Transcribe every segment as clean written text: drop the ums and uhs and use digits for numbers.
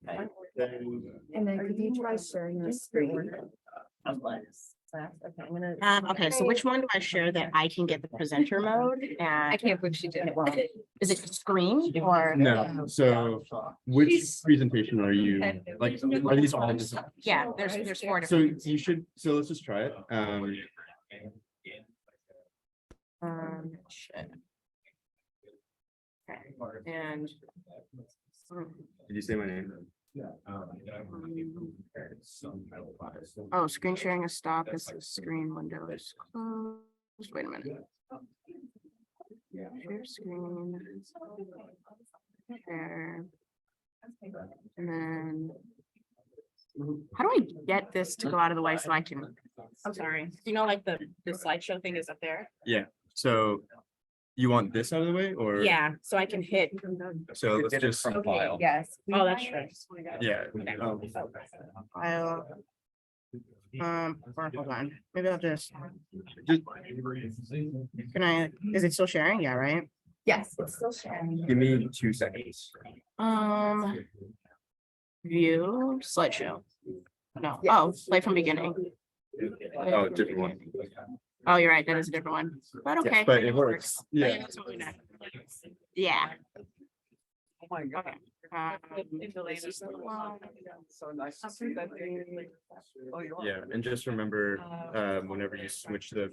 And then could you try sharing your screen? Okay, I'm gonna. Okay, so which one do I share that I can get the presenter mode? I And can't believe she did it. is it screen or? No, so which presentation are you, like, are these all just? Yeah, there's four So different. you should, so let's just try it. Shit. Okay, and. Did you say my name? Oh, screen sharing is stopped. This is screen window is closed. Wait a minute. Share screen. Share. And then. How do I get this to go out of the way so I can? I'm sorry. Do you know like the slideshow thing is up there? Yeah, so you want this out of the way or? Yeah, so I can hit. So let's just, Okay, yes. Oh, that's true. yeah. I'll. Hold on. Maybe I'll just. Just Can I? Is it still sharing? Yeah, right. Yes, it's still sharing. give me 2 seconds. View slideshow. No. Yeah. Oh, play from beginning. Oh, different one. Oh, you're right. That is a different one. But Yeah, okay. but it works. Yeah. Yeah. Yeah. Oh my God. Okay. This is the one. So nice to see that. Oh, you are. Yeah, and just remember, whenever you switch the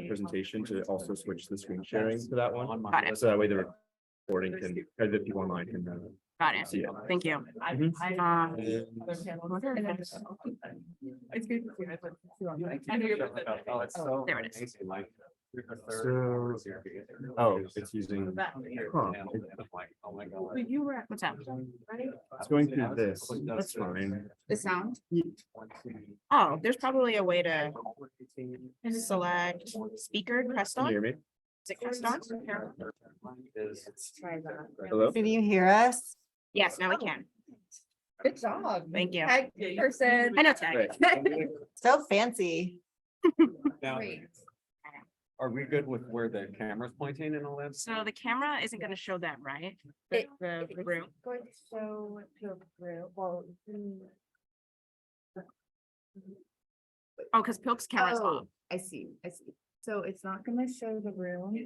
presentation to also switch the screen sharing to that one. Got it. So that way the recording can, or the people online can. Got it. See it. Thank you. Mhm. I wonder if it's- It's good. Oh, it's so There it is. amazing, like, So, oh, it's using, huh, Oh my God. You were. What's up? it's going through this, that's fine. The sound? Oh, there's probably a way to select speaker, press Can you on. hear me? Is it pressed on? Try that. Hello? Can you hear us? Yes, now we can. Good job. Thank you. Tag person. I know tag. So fancy. Now, Great. are we good with where the camera's pointing and all that? So the camera isn't going to show that, right? It- The It's room. Going to show the room, well. Oh, because Pilk's camera's off. I see. So it's not gonna show the room.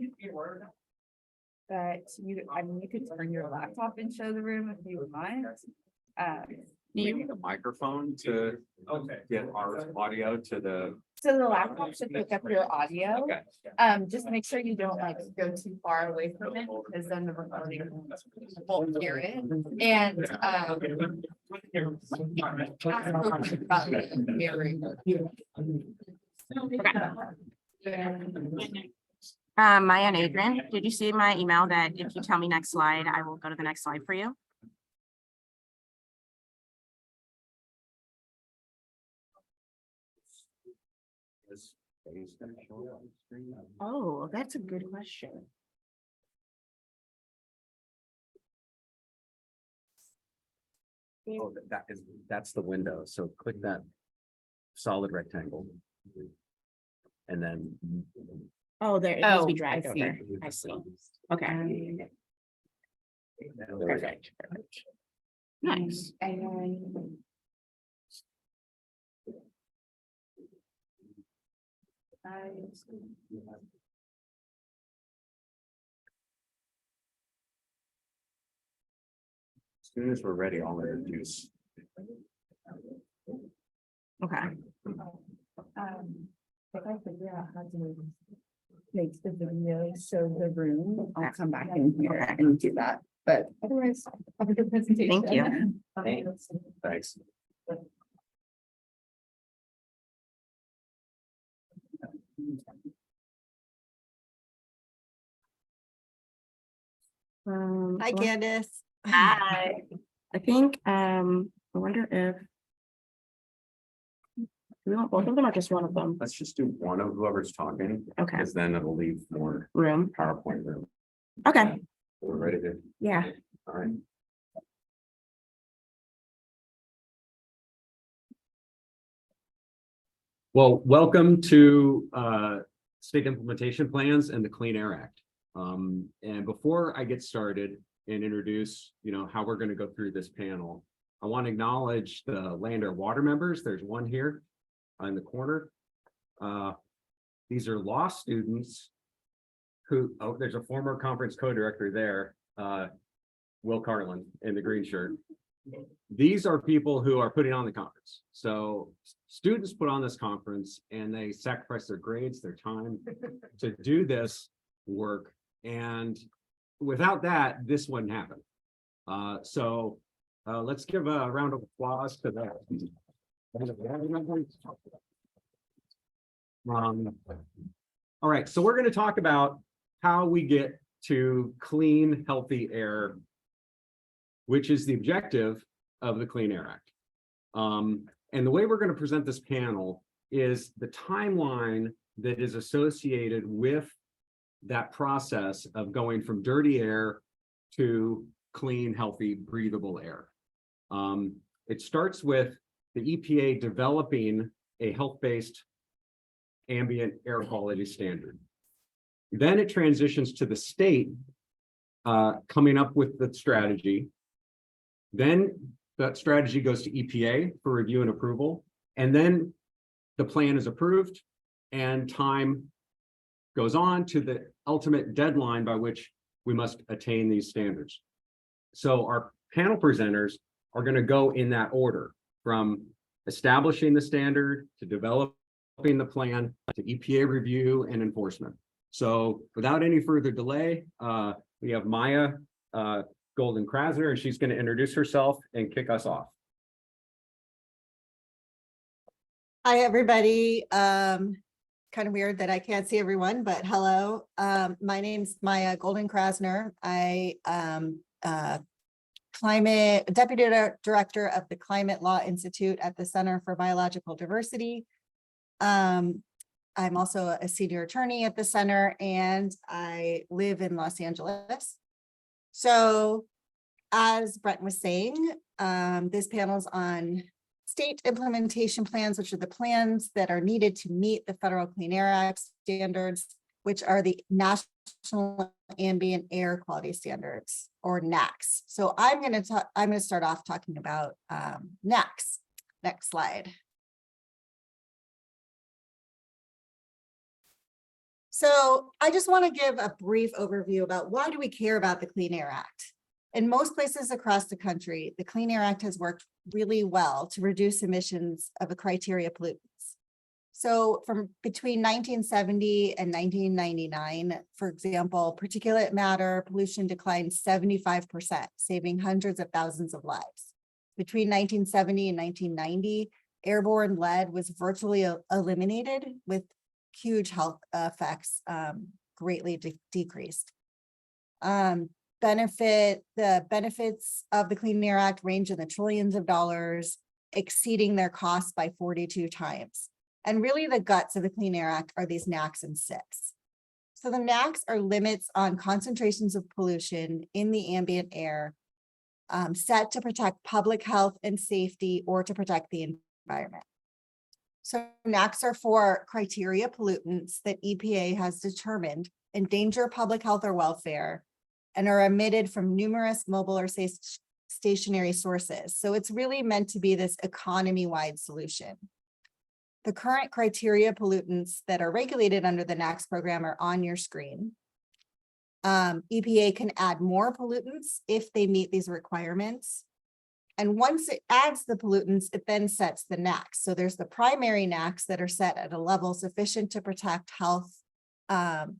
But I mean, you could turn your laptop and show the room if you would mind. We need a microphone to get our audio to the. So the laptop should pick up your audio. Okay. Just make sure you don't like go too far away from it, because then the recording won't hear it. And, Maya and Adrian, did you see my email that if you tell me next slide, I will go to the next slide for you? Oh, that's a good question. Oh, that's the window. So click that solid rectangle. And then. Oh, there, it needs to be Oh, dragged I see. over. I see. Okay. Perfect. Perfect. Nice. And then. As soon as we're ready, I'll introduce. Okay. If I figure out how to make the video show the room, I'll come back in here and do that, but otherwise, have a good presentation. Thank you. Thanks. Hi, Candace. Hi. I think, I wonder if. We want both of them or just one of them? Let's just do one of whoever's talking, Okay, because then it'll leave more room. PowerPoint room. Okay, We're ready to, yeah. all right. Well, welcome to state implementation plans and the Clean Air Act. And before I get started and introduce, how we're going to go through this panel, I want to acknowledge the Land Air Water members. There's one here in the corner. These are law students who, oh, there's a former conference co-director there, Will Carlin in the green shirt. These are people who are putting on the conference. So students put on this conference and they sacrifice their grades, their time to do this work. And without that, this wouldn't happen. So let's give a round of applause to that. All right, so we're going to talk about how we get to clean, healthy air, which is the objective of the Clean Air Act. And the way we're going to present this panel is the timeline that is associated with that process of going from dirty air to clean, healthy, breathable air. It starts with the EPA developing a health-based ambient air quality standard. Then it transitions to the state coming up with the strategy. Then that strategy goes to EPA for review and approval. And then the plan is approved and time goes on to the ultimate deadline by which we must attain these standards. So our panel presenters are going to go in that order, from establishing the standard to developing the plan to EPA review and enforcement. So without any further delay, we have Maya Golden Krasner, and she's going to introduce herself and kick us off. Hi, everybody. Kind of weird that I can't see everyone, but hello. My name's Maya Golden Krasner. I am Deputy Director of the Climate Law Institute at the Center for Biological Diversity. I'm also a senior attorney at the center, and I live in Los Angeles. So as Brent was saying, this panel's on state implementation plans, which are the plans that are needed to meet the Federal Clean Air Act standards, which are the National Ambient Air Quality Standards, or NAAQS. So I'm going to start off talking about NAAQS. Next slide. So I just want to give a brief overview about why do we care about the Clean Air Act. In most places across the country, the Clean Air Act has worked really well to reduce emissions of a criteria pollutants. So from between 1970 and 1999, for example, particulate matter pollution declined 75%, saving hundreds of thousands of lives. Between 1970 and 1990, airborne lead was virtually eliminated, with huge health effects greatly decreased. The benefits of the Clean Air Act range in the trillions of dollars, exceeding their costs by 42 times. And really the guts of the Clean Air Act are these NAAQS and SIPs. So the NAAQS are limits on concentrations of pollution in the ambient air set to protect public health and safety, or to protect the environment. So NAAQS are for criteria pollutants that EPA has determined endanger public health or welfare and are emitted from numerous mobile or stationary sources. So it's really meant to be this economy-wide solution. The current criteria pollutants that are regulated under the NAAQS program are on your screen. EPA can add more pollutants if they meet these requirements. And once it adds the pollutants, it then sets the NAAQS. So there's the primary NAAQS that are set at a level sufficient to protect health, to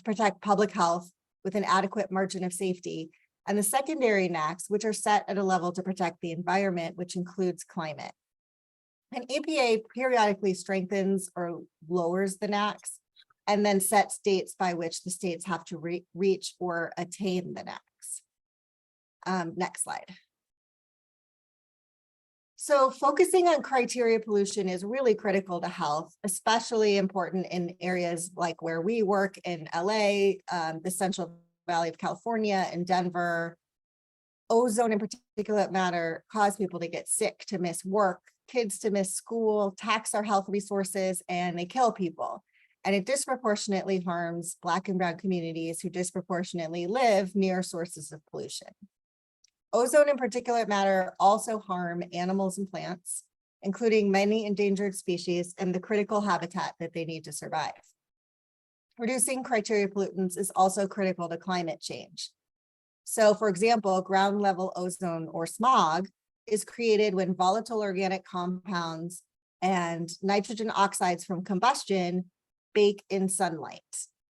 protect public health with an adequate margin of safety. And the secondary NAAQS, which are set at a level to protect the environment, which includes climate. And EPA periodically strengthens or lowers the NAAQS and then sets dates by which the states have to reach or attain the NAAQS. Next slide. So focusing on criteria pollution is really critical to health, especially important in areas like where we work in LA, the Central Valley of California, and Denver. Ozone and particulate matter cause people to get sick, to miss work, kids to miss school, tax our health resources, and they kill people. And it disproportionately harms Black and Brown communities who disproportionately live near sources of pollution. Ozone and particulate matter also harm animals and plants, including many endangered species and the critical habitat that they need to survive. Reducing criteria pollutants is also critical to climate change. So for example, ground level ozone or smog is created when volatile organic compounds and nitrogen oxides from combustion bake in sunlight.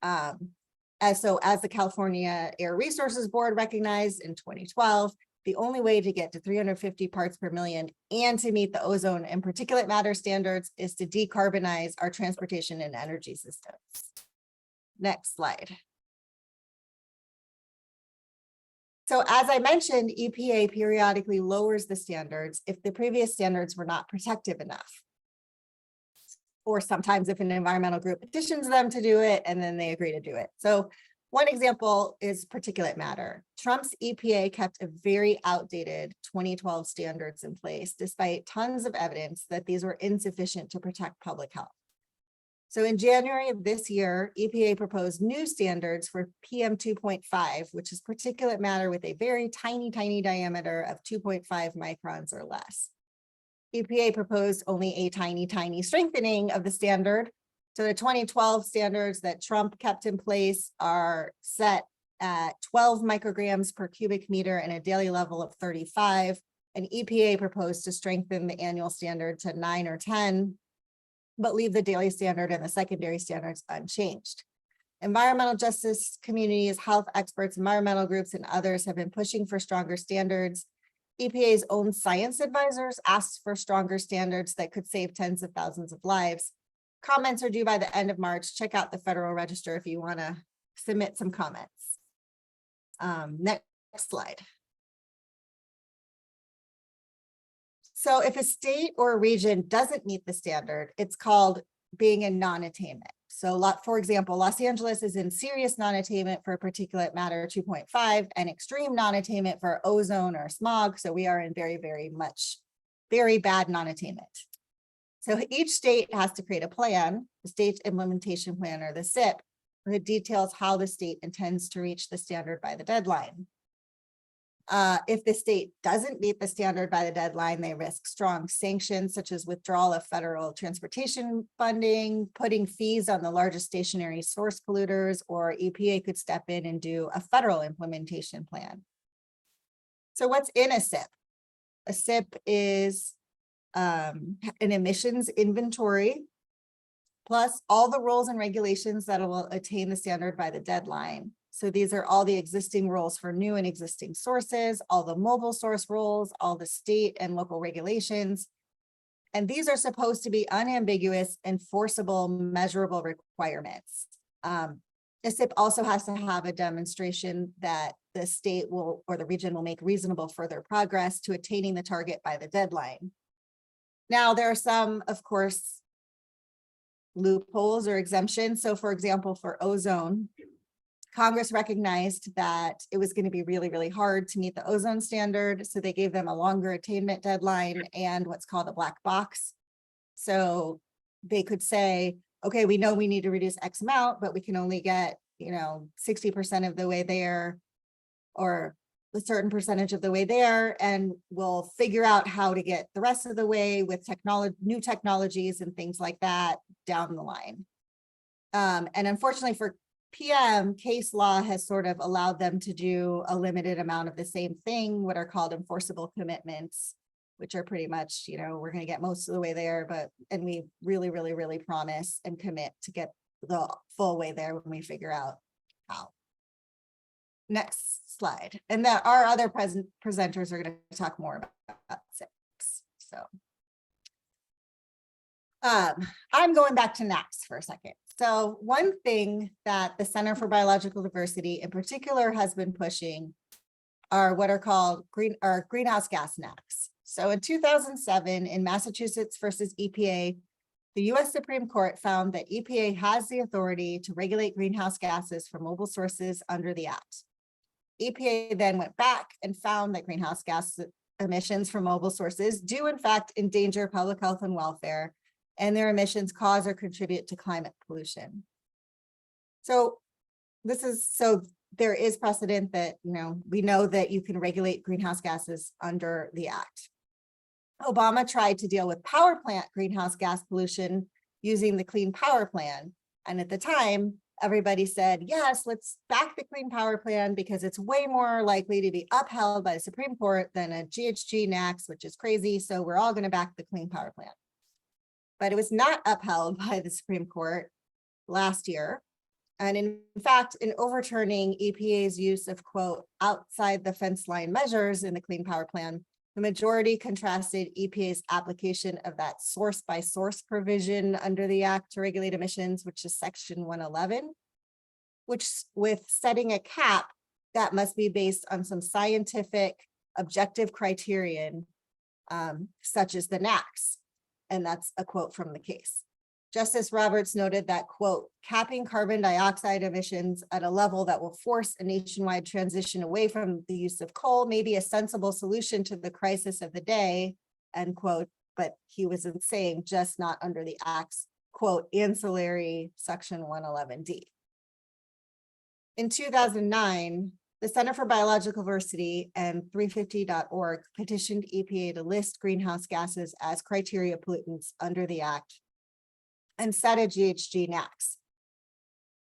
As the California Air Resources Board recognized in 2012, the only way to get to 350 parts per million and to meet the ozone and particulate matter standards is to decarbonize our transportation and energy systems. Next slide. So as I mentioned, EPA periodically lowers the standards if the previous standards were not protective enough. Or sometimes if an environmental group petitions them to do it and then they agree to do it. So one example is particulate matter. Trump's EPA kept a very outdated 2012 standards in place, despite tons of evidence that these were insufficient to protect public health. So in January of this year, EPA proposed new standards for PM 2.5, which is particulate matter with a very tiny diameter of 2.5 microns or less. EPA proposed only a tiny strengthening of the standard. So the 2012 standards that Trump kept in place are set at 12 micrograms per cubic meter and a daily level of 35. And EPA proposed to strengthen the annual standard to 9 or 10, but leave the daily standard and the secondary standards unchanged. Environmental justice communities, health experts, environmental groups, and others have been pushing for stronger standards. EPA's own science advisors asked for stronger standards that could save tens of thousands of lives. Comments are due by the end of March. Check out the Federal Register if you want to submit some comments. Next slide. So if a state or a region doesn't meet the standard, it's called being in non-attainment. So for example, Los Angeles is in serious non-attainment for particulate matter 2.5 and extreme non-attainment for ozone or smog. So we are in very bad non-attainment. So each state has to create a plan, the state's implementation plan or the SIP, that details how the state intends to reach the standard by the deadline. If the state doesn't meet the standard by the deadline, they risk strong sanctions such as withdrawal of federal transportation funding, putting fees on the largest stationary source polluters, or EPA could step in and do a federal implementation plan. So what's in a SIP? A SIP is an emissions inventory, plus all the rules and regulations that will attain the standard by the deadline. So these are all the existing rules for new and existing sources, all the mobile source rules, all the state and local regulations. And these are supposed to be unambiguous, enforceable, measurable requirements. A SIP also has to have a demonstration that the state will or the region will make reasonable further progress to attaining the target by the deadline. Now, there are some, of course, loopholes or exemptions. So for example, for ozone, Congress recognized that it was going to be really hard to meet the ozone standard. So they gave them a longer attainment deadline and what's called a black box. So they could say, okay, we know we need to reduce X amount, but we can only get, 60% of the way there or a certain percentage of the way there. And we'll figure out how to get the rest of the way with new technologies and things like that down the line. And unfortunately for PM, case law has sort of allowed them to do a limited amount of the same thing, what are called enforceable commitments, which are pretty much, we're going to get most of the way there, and we really promise and commit to get the full way there when we figure out how. Next slide. And that our other presenters are going to talk more about SIPs. So I'm going back to NAAQS for a second. So one thing that the Center for Biological Diversity in particular has been pushing are what are called greenhouse gas NAAQS. So in 2007, in Massachusetts versus EPA, the US Supreme Court found that EPA has the authority to regulate greenhouse gases from mobile sources under the Act. EPA then went back and found that greenhouse gas emissions from mobile sources do in fact endanger public health and welfare, and their emissions cause or contribute to climate pollution. So there is precedent that, we know that you can regulate greenhouse gases under the act. Obama tried to deal with power plant greenhouse gas pollution using the Clean Power Plan. And at the time, everybody said, yes, let's back the Clean Power Plan because it's way more likely to be upheld by the Supreme Court than a GHG NAAQS, which is crazy. So we're all going to back the Clean Power Plan. But it was not upheld by the Supreme Court last year. And in fact, in overturning EPA's use of, quote, outside the fence line measures in the Clean Power Plan, the majority contrasted EPA's application of that source by source provision under the Act to regulate emissions, which is section 111, which with setting a cap that must be based on some scientific objective criterion, such as the NAAQS. And that's a quote from the case. Justice Roberts noted that, quote, capping carbon dioxide emissions at a level that will force a nationwide transition away from the use of coal may be a sensible solution to the crisis of the day, end quote. But he wasn't saying just not under the Act's, quote, ancillary section 111D. In 2009, the Center for Biological Diversity and 350.org petitioned EPA to list greenhouse gases as criteria pollutants under the Act and set a GHG NAAQS.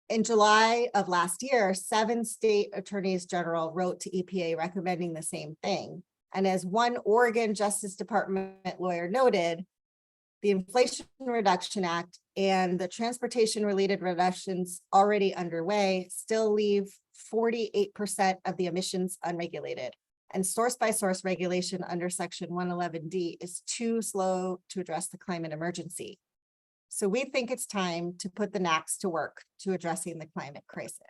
In July of last year, 7 state attorneys general wrote to EPA recommending the same thing. And as one Oregon Justice Department lawyer noted, the Inflation Reduction Act and the transportation related reductions already underway still leave 48% of the emissions unregulated. And source by source regulation under section 111D is too slow to address the climate emergency. So we think it's time to put the NAAQS to work to addressing the climate crisis.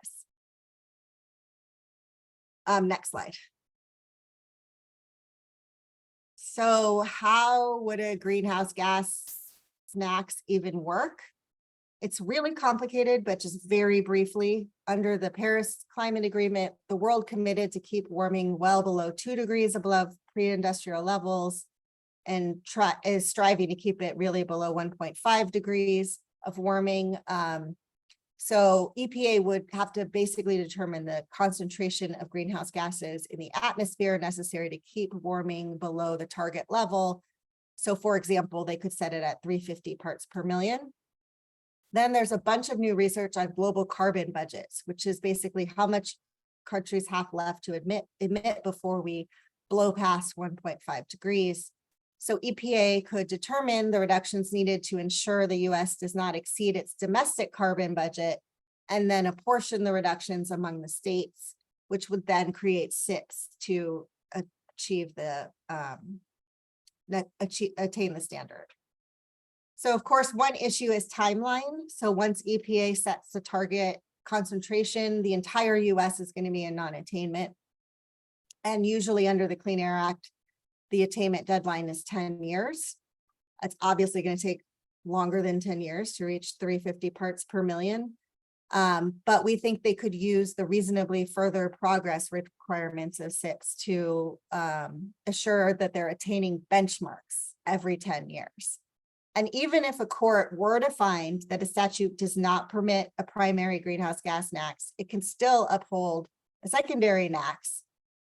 Next slide. So how would a greenhouse gas NAAQS even work? It's really complicated, but just very briefly, under the Paris Climate Agreement, the world committed to keep warming well below 2 degrees above pre-industrial levels, and is striving to keep it really below 1.5 degrees of warming. So EPA would have to basically determine the concentration of greenhouse gases in the atmosphere necessary to keep warming below the target level. So for example, they could set it at 350 parts per million. Then there's a bunch of new research on global carbon budgets, which is basically how much countries have left to emit before we blow past 1.5 degrees. So EPA could determine the reductions needed to ensure the US does not exceed its domestic carbon budget, and then apportion the reductions among the states, which would then create SIPs to achieve the attain the standard. So of course, one issue is timeline. So once EPA sets the target concentration, the entire US is going to be in non-attainment. And usually under the Clean Air Act, the attainment deadline is 10 years. It's obviously going to take longer than 10 years to reach 350 parts per million. But we think they could use the reasonably further progress requirements of SIPs to assure that they're attaining benchmarks every 10 years. And even if a court were to find that a statute does not permit a primary greenhouse gas NAAQS, it can still uphold a secondary NAAQS.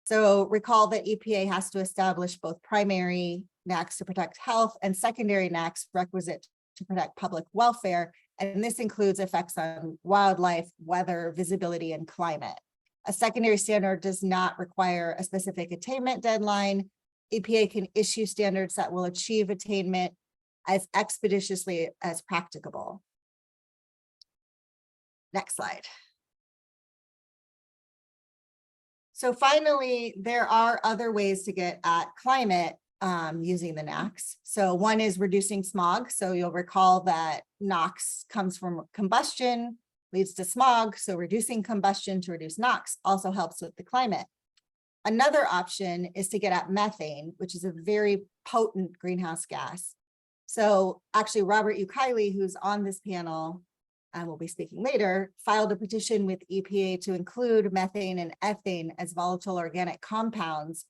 So recall that EPA has to establish both primary NAAQS to protect health and secondary NAAQS requisite to protect public welfare. And this includes effects on wildlife, weather, visibility, and climate. A secondary standard does not require a specific attainment deadline. EPA can issue standards that will achieve attainment as expeditiously as practicable. Next slide. So finally, there are other ways to get at climate using the NAAQS. So one is reducing smog. So you'll recall that NOx comes from combustion, leads to smog. So reducing combustion to reduce NOx also helps with the climate. Another option is to get at methane, which is a very potent greenhouse gas. So actually, Robert Ukaili, who's on this panel, and we'll be speaking later, filed a petition with EPA to include methane and ethane as volatile organic compounds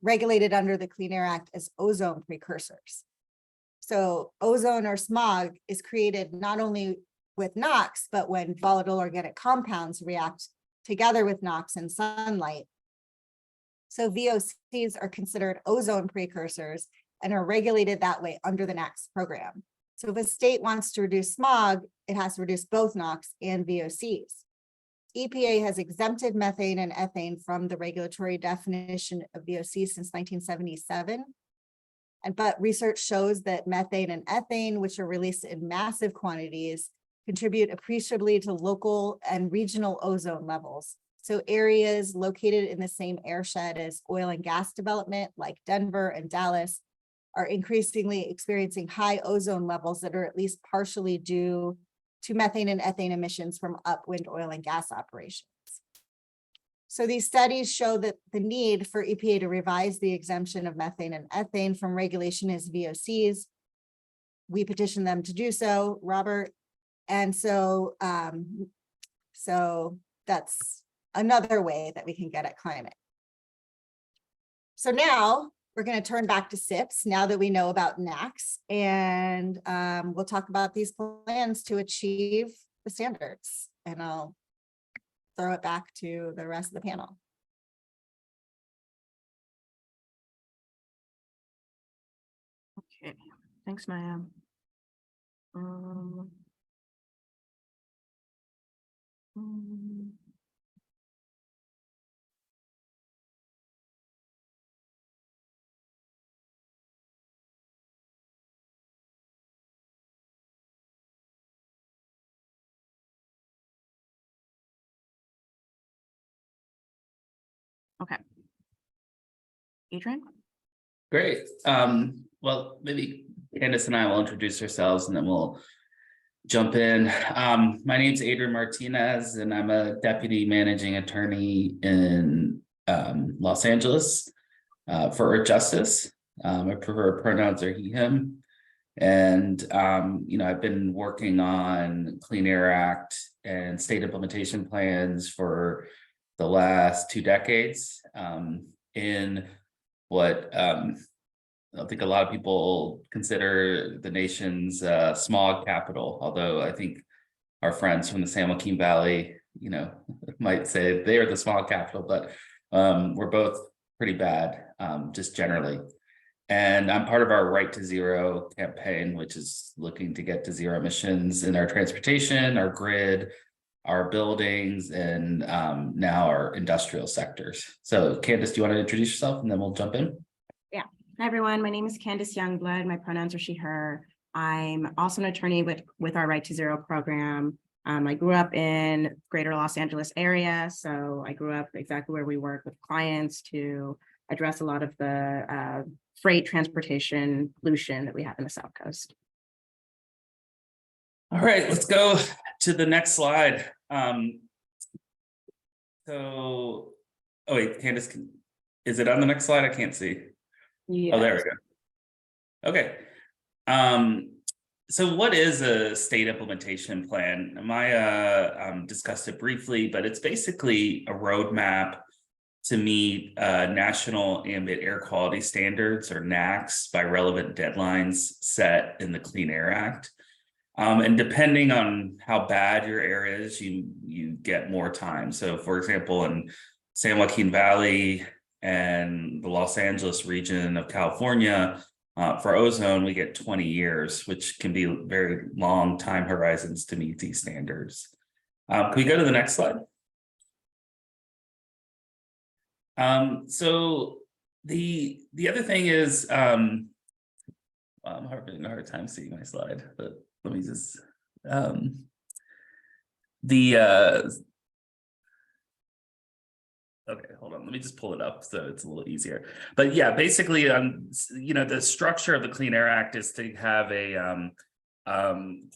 regulated under the Clean Air Act as ozone precursors. So ozone or smog is created not only with NOx, but when volatile organic compounds react together with NOx and sunlight. So VOCs are considered ozone precursors and are regulated that way under the NAAQS program. So if a state wants to reduce smog, it has to reduce both NOx and VOCs. EPA has exempted methane and ethane from the regulatory definition of VOC since 1977. But research shows that methane and ethane, which are released in massive quantities, contribute appreciably to local and regional ozone levels. So areas located in the same airshed as oil and gas development, like Denver and Dallas, are increasingly experiencing high ozone levels that are at least partially due to methane and ethane emissions from upwind oil and gas operations. So these studies show that the need for EPA to revise the exemption of methane and ethane from regulation as VOCs. We petitioned them to do so, Robert. And so, so that's another way that we can get at climate. So now we're going to turn back to SIPs now that we know about NAAQS, and we'll talk about these plans to achieve the standards. And I'll throw it back to the rest of the panel. Okay, thanks, Maya. Okay. Adrian? Great. Well, maybe Candace and I will introduce ourselves and then we'll jump in. My name's Adrian Martinez and I'm a deputy managing attorney in Los Angeles for Earth Justice. My preferred pronouns are he, him. And, I've been working on Clean Air Act and state implementation plans for the last 2 decades in what I think a lot of people consider the nation's smog capital, although I think our friends from the San Joaquin Valley, might say they are the smog capital, but we're both pretty bad, just generally. And I'm part of our Right to Zero campaign, which is looking to get to zero emissions in our transportation, our grid, our buildings, and now our industrial sectors. So Candace, do you want to introduce yourself and then we'll jump in? Yeah. Hi, everyone. My name is Candace Youngblood. My pronouns are she, her. I'm also an attorney with our Right to Zero program. I grew up in greater Los Angeles area. So I grew up exactly where we work with clients to address a lot of the freight transportation pollution that we have in the South Coast. All right, let's go to the next slide. Oh wait, Candace, is it on the next slide? I can't see. Yeah. Oh, there we go. Okay. So what is a state implementation plan? Maya discussed it briefly, but it's basically a roadmap to meet national ambient air quality standards, or NAAQS, by relevant deadlines set in the Clean Air Act. And depending on how bad your area is, you get more time. So for example, in San Joaquin Valley and the Los Angeles region of California, for ozone, we get 20 years, which can be very long time horizons to meet these standards. Can we go to the next slide? So the other thing is, I'm having a hard time seeing my slide, but let me just, okay, hold on, let me just pull it up so it's a little easier. But yeah, basically, the structure of the Clean Air Act is to have a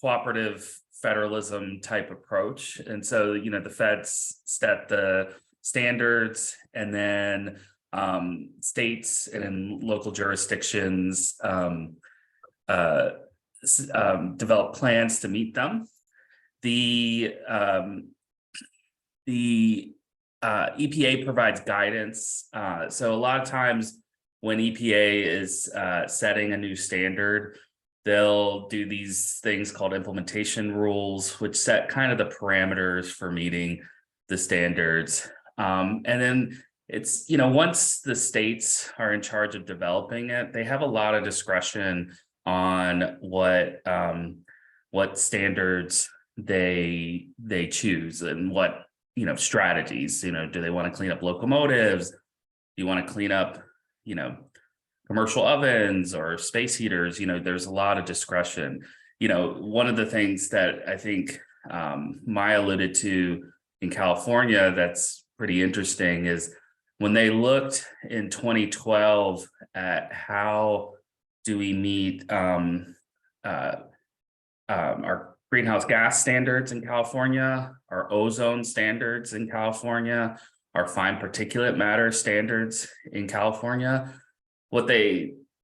cooperative federalism type approach. And so, the feds set the standards, and then states and local jurisdictions develop plans to meet them. The EPA provides guidance. So a lot of times when EPA is setting a new standard, they'll do these things called implementation rules, which set kind of the parameters for meeting the standards. And then it's, you know, once the states are in charge of developing it, they have a lot of discretion on what standards they choose and what, you know, strategies. You know, do they want to clean up locomotives? Do you want to clean up, you know, commercial ovens or space heaters? You know, there's a lot of discretion. You know, one of the things that I think Maya alluded to in California that's pretty interesting is when they looked in 2012 at how do we meet our greenhouse gas standards in California, our ozone standards in California, our fine particulate matter standards in California,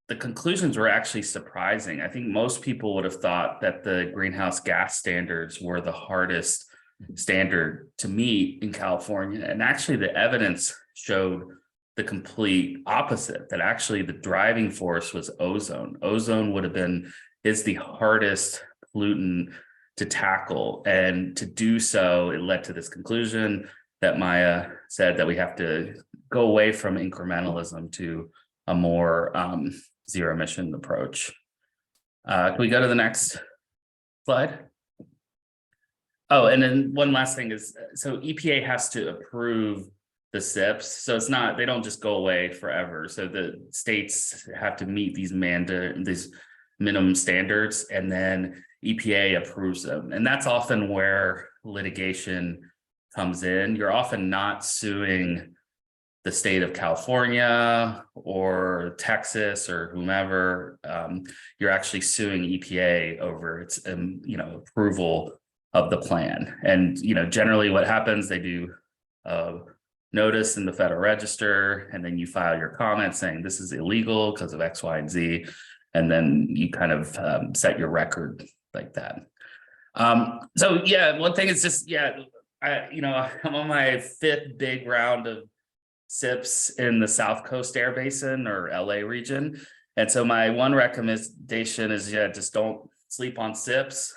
the conclusions were actually surprising. I think most people would have thought that the greenhouse gas standards were the hardest standard to meet in California. And actually the evidence showed the complete opposite, that actually the driving force was ozone. Ozone is the hardest pollutant to tackle. And to do so, it led to this conclusion that Maya said, that we have to go away from incrementalism to a more zero emission approach. Can we go to the next slide? Oh, and then one last thing is, so EPA has to approve the SIPs. So it's not, they don't just go away forever. So the states have to meet these minimum standards, and then EPA approves them. And that's often where litigation comes in. You're often not suing the state of California or Texas or whomever. You're actually suing EPA over its approval of the plan. And generally what happens, they do a notice in the Federal Register, and then you file your comment saying this is illegal because of X, Y, and Z, and then you kind of set your record like that. So yeah, one thing is just, I'm on my 5th big round of SIPs in the South Coast Air Basin or LA region. And so my one recommendation is, just don't sleep on SIPs.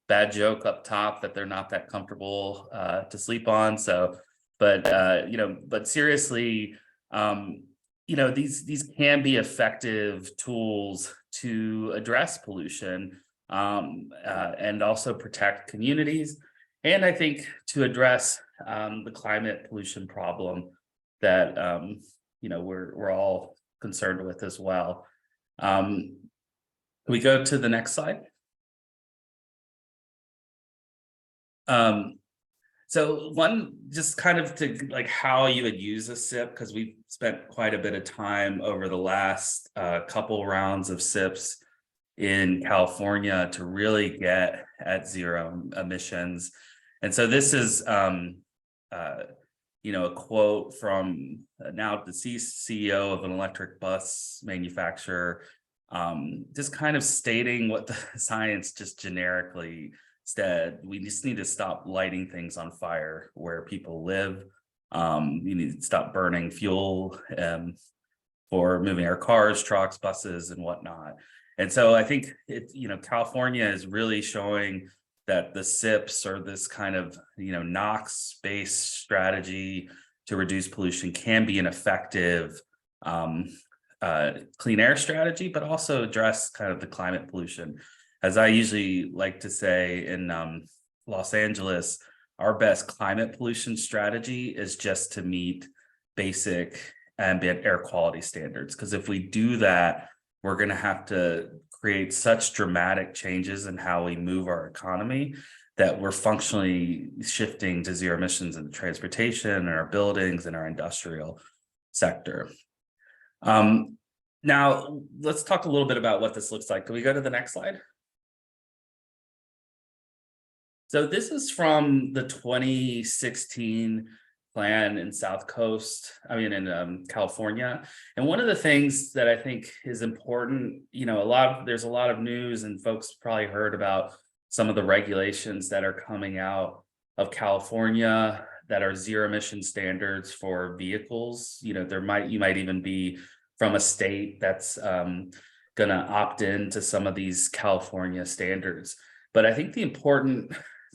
Bad joke up top that they're not that comfortable to sleep on. So, but seriously, these can be effective tools to address pollution and also protect communities. And I think to address the climate pollution problem that we're all concerned with as well. We go to the next slide. So one, just kind of to like how you would use a SIP, because we've spent quite a bit of time over the last couple rounds of SIPs in California to really get at zero emissions. And so this is, a quote from now deceased CEO of an electric bus manufacturer, just kind of stating what the science just generically said. We just need to stop lighting things on fire where people live. You need to stop burning fuel for moving our cars, trucks, buses, and whatnot. And so I think California is really showing that the SIPs or this kind of NAAQS-based strategy to reduce pollution can be an effective clean air strategy, but also address kind of the climate pollution. As I usually like to say in Los Angeles, our best climate pollution strategy is just to meet basic ambient air quality standards. Because if we do that, we're going to have to create such dramatic changes in how we move our economy that we're functionally shifting to zero emissions in transportation and our buildings and our industrial sector. Now, let's talk a little bit about what this looks like. Can we go to the next slide? So this is from the 2016 plan in California. And one of the things that I think is important, there's a lot of news, and folks probably heard about some of the regulations that are coming out of California that are zero emission standards for vehicles. You might even be from a state that's going to opt in to some of these California standards. But I think the important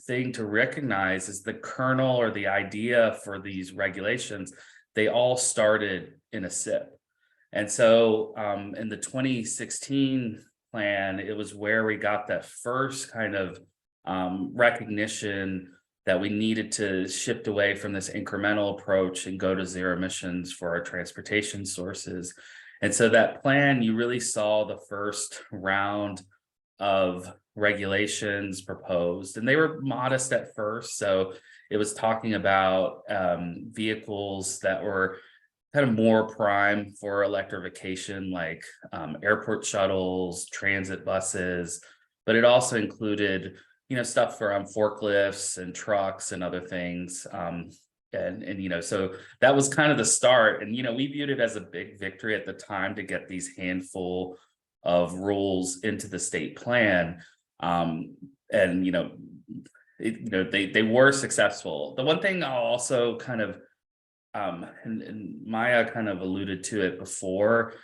thing to recognize is the kernel or the idea for these regulations, they all started in a SIP. And so in the 2016 plan, it was where we got that first kind of recognition that we needed to shift away from this incremental approach and go to zero emissions for our transportation sources. And so that plan, you really saw the first round of regulations proposed, and they were modest at first. So it was talking about vehicles that were kind of more prime for electrification, like airport shuttles, transit buses, but it also included, you know, stuff for forklifts and trucks and other things. And you know, so that was kind of the start. And, you know, we viewed it as a big victory at the time to get these handful of rules into the state plan. And, you know, they were successful. The one thing I'll also kind of, and Maya kind of alluded to it before,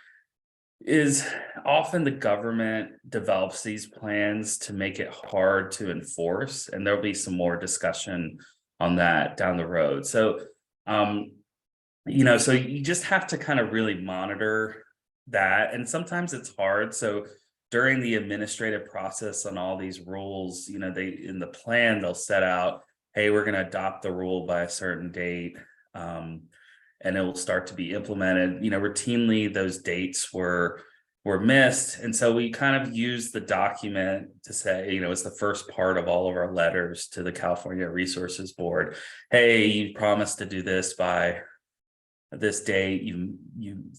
is often the government develops these plans to make it hard to enforce. And there'll be some more discussion on that down the road. So, you know, so you just have to kind of really monitor that. And sometimes it's hard. So during the administrative process on all these rules, you know, in the plan, they'll set out, hey, we're going to adopt the rule by a certain date. And it will start to be implemented. You know, routinely those dates were missed. And so we kind of used the document to say, you know, it's the first part of all of our letters to the California Resources Board. Hey, you promised to do this by this date, you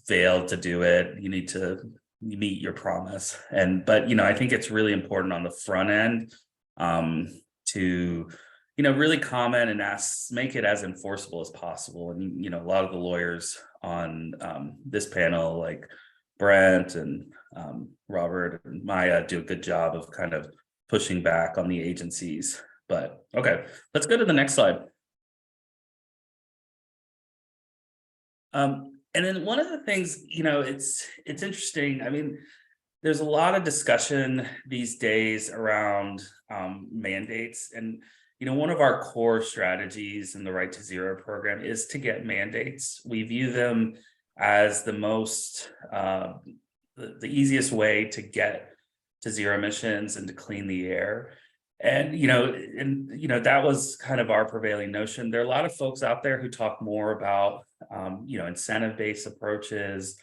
failed to do it. You need to meet your promise. But you know, I think it's really important on the front end to, you know, really comment and make it as enforceable as possible. And, you know, a lot of the lawyers on this panel, like Brent and Robert and Maya, do a good job of kind of pushing back on the agencies. But okay, let's go to the next slide. And then one of the things, you know, it's interesting. I mean, there's a lot of discussion these days around mandates. And, you know, one of our core strategies in the Right to Zero program is to get mandates. We view them as the most, the easiest way to get to zero emissions and to clean the air. And, you know, that was kind of our prevailing notion. There are a lot of folks out there who talk more about, you know, incentive-based approaches,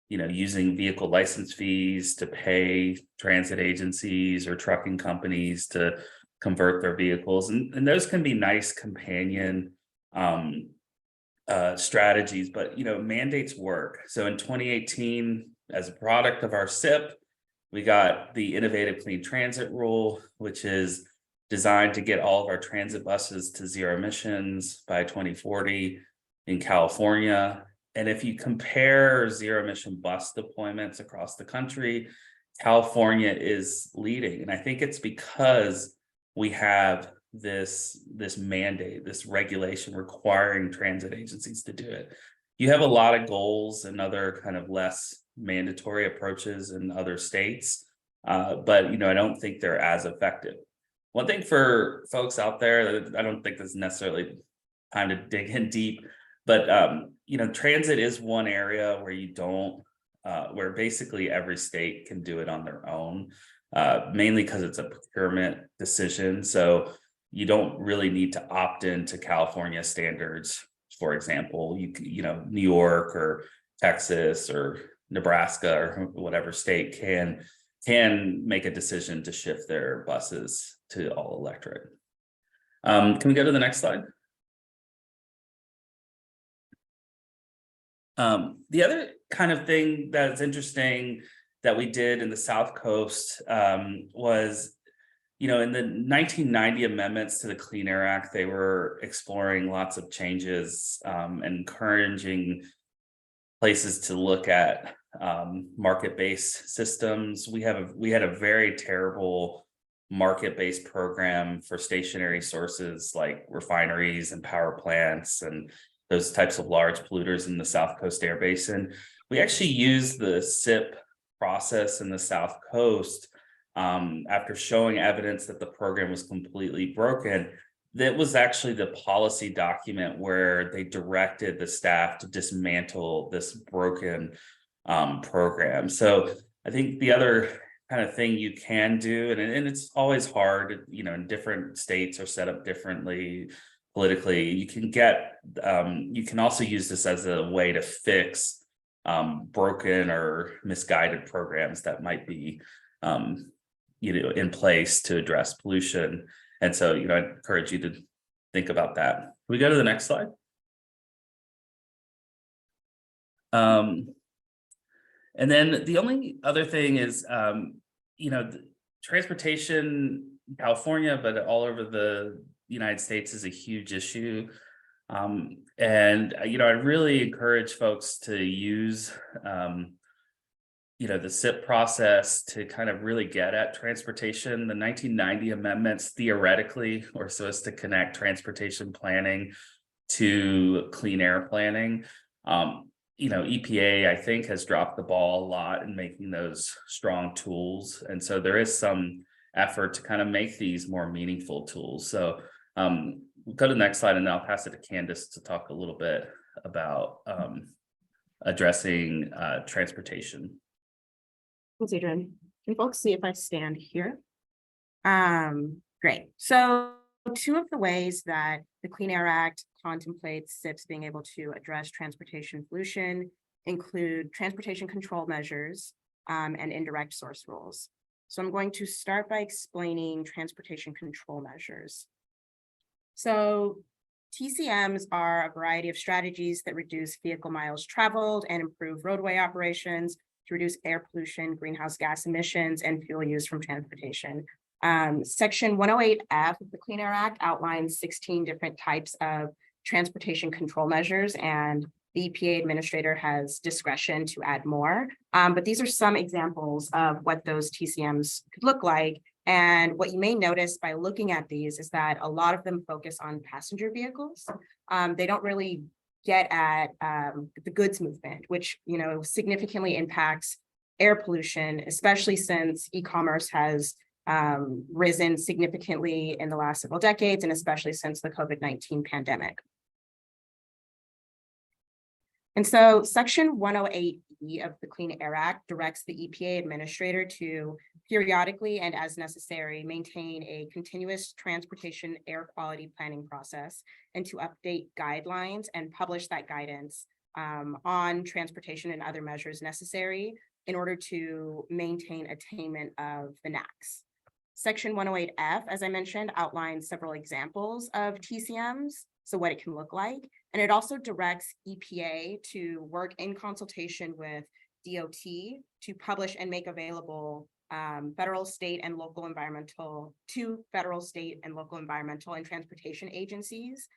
you know, using vehicle license fees to pay transit agencies or trucking companies to convert their vehicles. And those can be nice companion strategies, but, you know, mandates work. So in 2018, as a product of our SIP, we got the Innovative Clean Transit Rule, which is designed to get all of our transit buses to zero emissions by 2040 in California. And if you compare zero emission bus deployments across the country, California is leading. And I think it's because we have this mandate, this regulation requiring transit agencies to do it. You have a lot of goals and other kind of less mandatory approaches in other states, but, you know, I don't think they're as effective. One thing for folks out there that I don't think there's necessarily time to dig in deep, but, you know, transit is one area where you don't, where basically every state can do it on their own, mainly because it's a procurement decision. So you don't really need to opt into California standards. For example, you know, New York or Texas or Nebraska or whatever state can make a decision to shift their buses to all electric. Can we go to the next slide? The other kind of thing that's interesting that we did in the South Coast was, you know, in the 1990 amendments to the Clean Air Act, they were exploring lots of changes and encouraging places to look at market-based systems. We had a very terrible market-based program for stationary sources like refineries and power plants and those types of large polluters in the South Coast Air Basin. We actually used the SIP process in the South Coast after showing evidence that the program was completely broken, that was actually the policy document where they directed the staff to dismantle this broken program. So I think the other kind of thing you can do, and it's always hard, you know, in different states are set up differently politically. You can also use this as a way to fix broken or misguided programs that might be in place to address pollution. And so, I encourage you to think about that. Can we go to the next slide? And then the only other thing is, transportation in California, but all over the United States is a huge issue. And I really encourage folks to use, the SIP process to kind of really get at transportation. The 1990 amendments theoretically were supposed to connect transportation planning to clean air planning. EPA, I think, has dropped the ball a lot in making those strong tools. And so there is some effort to kind of make these more meaningful tools. So we'll go to the next slide, and then I'll pass it to Candace to talk a little bit about addressing transportation. Thanks, Adrian. Can folks see if I stand here? Great. So two of the ways that the Clean Air Act contemplates SIPs being able to address transportation pollution include transportation control measures and indirect source rules. So I'm going to start by explaining transportation control measures. So TCMs are a variety of strategies that reduce vehicle miles traveled and improve roadway operations to reduce air pollution, greenhouse gas emissions, and fuel use from transportation. Section 108F of the Clean Air Act outlines 16 different types of transportation control measures, and the EPA administrator has discretion to add more. But these are some examples of what those TCMs could look like. And what you may notice by looking at these is that a lot of them focus on passenger vehicles. They don't really get at the goods movement, which significantly impacts air pollution, especially since e-commerce has risen significantly in the last several decades, and especially since the COVID-19 pandemic. And so Section 108E of the Clean Air Act directs the EPA administrator to periodically and as necessary maintain a continuous transportation air quality planning process and to update guidelines and publish that guidance on transportation and other measures necessary in order to maintain attainment of the NAAQS. Section 108F, as I mentioned, outlines several examples of TCMs, so what it can look like. And it also directs EPA to work in consultation with DOT to publish and make available federal, state, and local environmental and transportation agencies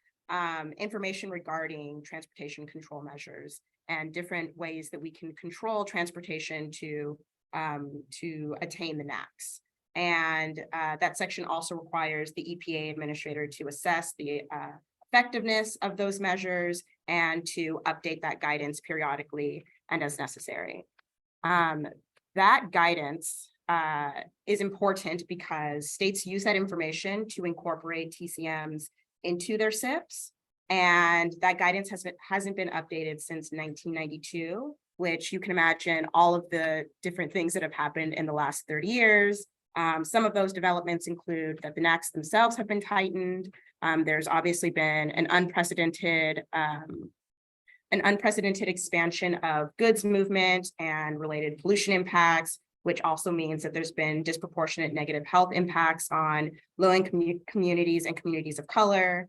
information regarding transportation control measures and different ways that we can control transportation to attain the NAAQS. And that section also requires the EPA administrator to assess the effectiveness of those measures and to update that guidance periodically and as necessary. That guidance is important because states use that information to incorporate TCMs into their SIPs, and that guidance hasn't been updated since 1992, which you can imagine all of the different things that have happened in the last 30 years. Some of those developments include that the NAAQS themselves have been tightened. There's obviously been an unprecedented expansion of goods movement and related pollution impacts, which also means that there's been disproportionate negative health impacts on low-income communities and communities of color.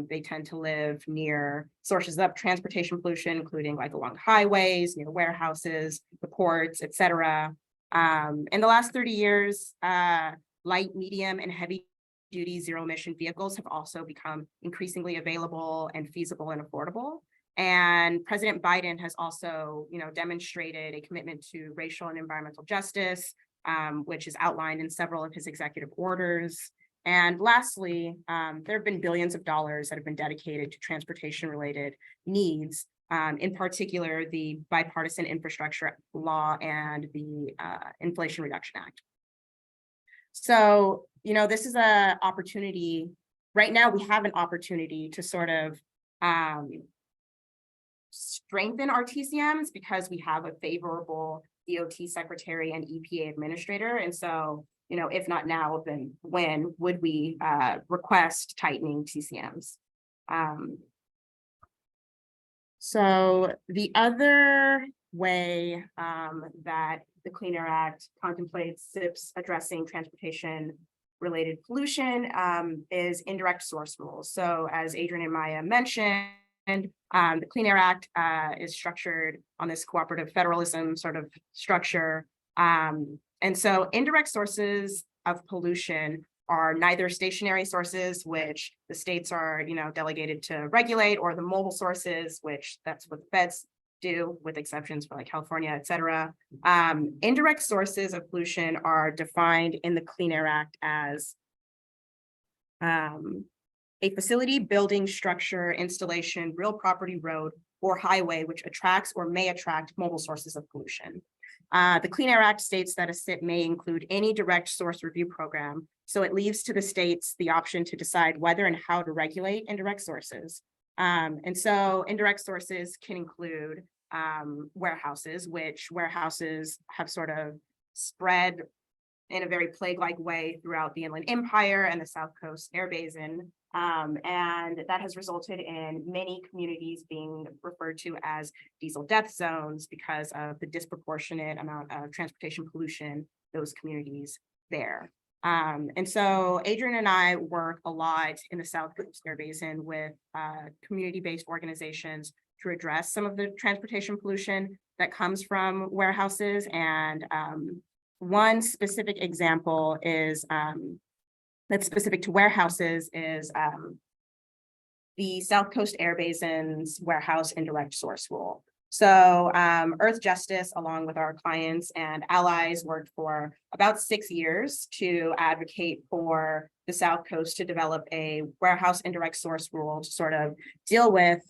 They tend to live near sources of transportation pollution, including like along highways, near warehouses, the ports, et cetera. In the last 30 years, light, medium, and heavy-duty zero-emission vehicles have also become increasingly available and feasible and affordable. And President Biden has also, demonstrated a commitment to racial and environmental justice, which is outlined in several of his executive orders. And lastly, there have been billions of dollars that have been dedicated to transportation-related needs, in particular, the Bipartisan Infrastructure Law and the Inflation Reduction Act. So, this is a opportunity. Right now, we have an opportunity to sort of strengthen our TCMs because we have a favorable DOT secretary and EPA administrator. And so, if not now, then when would we request tightening TCMs? So the other way that the Clean Air Act contemplates SIPs addressing transportation related pollution is indirect source rules. So as Adrian and Maya mentioned, the Clean Air Act is structured on this cooperative federalism sort of structure. And so indirect sources of pollution are neither stationary sources, which the states are, delegated to regulate, or the mobile sources, which that's what the feds do, with exceptions for like California, et cetera. Indirect sources of pollution are defined in the Clean Air Act as a facility, building, structure, installation, real property, road, or highway which attracts or may attract mobile sources of pollution. The Clean Air Act states that a SIP may include any direct source review program, so it leaves to the states the option to decide whether and how to regulate indirect sources. And so indirect sources can include warehouses, which warehouses have sort of spread in a very plague-like way throughout the Inland Empire and the South Coast Air Basin. And that has resulted in many communities being referred to as diesel death zones because of the disproportionate amount of transportation pollution those communities bear. And so Adrian and I work a lot in the South Coast Air Basin with community-based organizations to address some of the transportation pollution that comes from warehouses. And one specific example is that's specific to warehouses is the South Coast Air Basin's warehouse indirect source rule. So Earth Justice, along with our clients and allies, worked for about 6 years to advocate for the South Coast to develop a warehouse indirect source rule to sort of deal with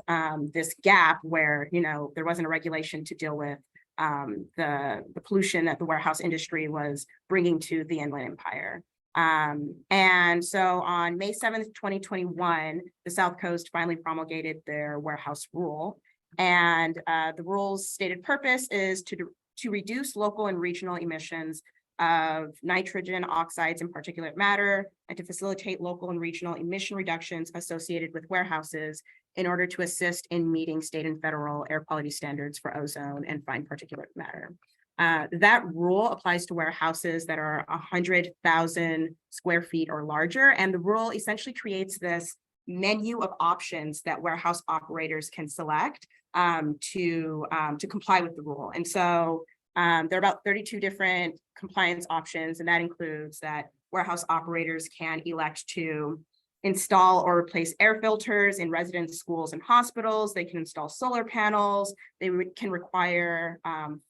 this gap where, there wasn't a regulation to deal with the pollution that the warehouse industry was bringing to the Inland Empire. And so on May 7th, 2021, the South Coast finally promulgated their warehouse rule. And the rule's stated purpose is to reduce local and regional emissions of nitrogen oxides and particulate matter, and to facilitate local and regional emission reductions associated with warehouses in order to assist in meeting state and federal air quality standards for ozone and fine particulate matter. That rule applies to warehouses that are 100,000 square feet or larger, and the rule essentially creates this menu of options that warehouse operators can select to comply with the rule. And so there are about 32 different compliance options, and that includes that warehouse operators can elect to install or replace air filters in residence schools and hospitals. They can install solar panels. They can require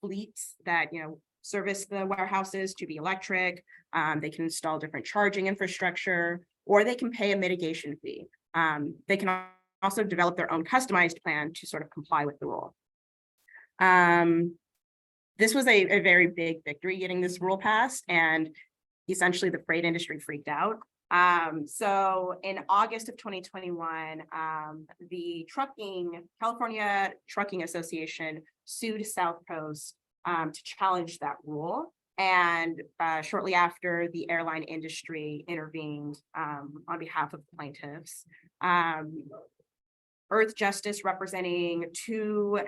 fleets that service the warehouses to be electric. They can install different charging infrastructure, or they can pay a mitigation fee. They can also develop their own customized plan to sort of comply with the rule. This was a very big victory getting this rule passed, and essentially the freight industry freaked out. So in August of 2021, the California Trucking Association sued South Coast to challenge that rule. And shortly after, the airline industry intervened on behalf of plaintiffs. Earth Justice, representing two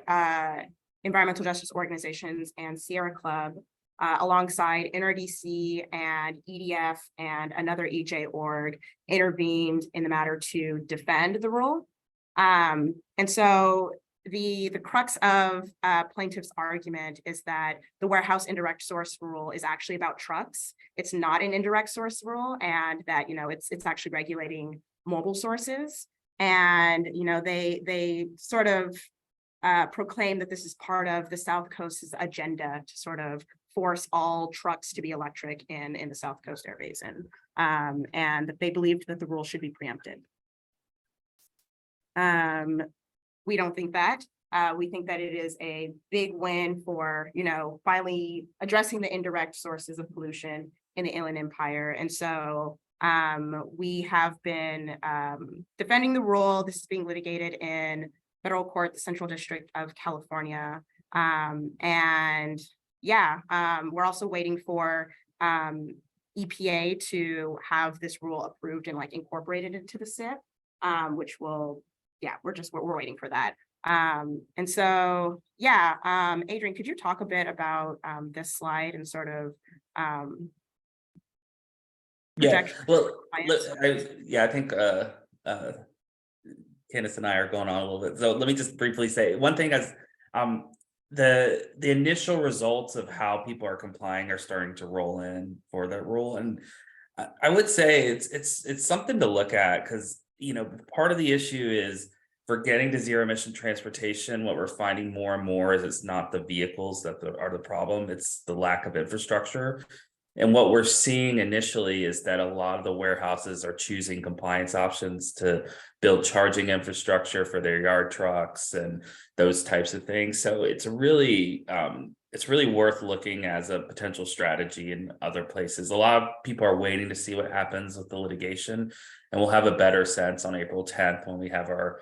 environmental justice organizations, and Sierra Club, alongside NRDC and EDF and another EJ org, intervened in the matter to defend the rule. And so the crux of plaintiff's argument is that the warehouse indirect source rule is actually about trucks. It's not an indirect source rule, and that it's actually regulating mobile sources. And they sort of proclaim that this is part of the South Coast's agenda to sort of force all trucks to be electric in the South Coast Air Basin, and that they believed that the rule should be preempted. We don't think that. We think that it is a big win for, finally addressing the indirect sources of pollution in the Inland Empire. And so we have been defending the rule. This is being litigated in federal court, the Central District of California. And yeah, we're also waiting for EPA to have this rule approved and like incorporated into the SIP, which will, yeah, we're waiting for that. And so, yeah, Adrian, could you talk a bit about this slide and sort of Yeah, projection well, compliance? I think Candace and I are going on a little bit. So let me just briefly say one thing as the initial results of how people are complying are starting to roll in for that rule. And I would say it's something to look at, because part of the issue is for getting to zero emission transportation, what we're finding more and more is it's not the vehicles that are the problem, it's the lack of infrastructure. And what we're seeing initially is that a lot of the warehouses are choosing compliance options to build charging infrastructure for their yard trucks and those types of things. So it's really worth looking as a potential strategy in other places. A lot of people are waiting to see what happens with the litigation, and we'll have a better sense on April 10th when we have our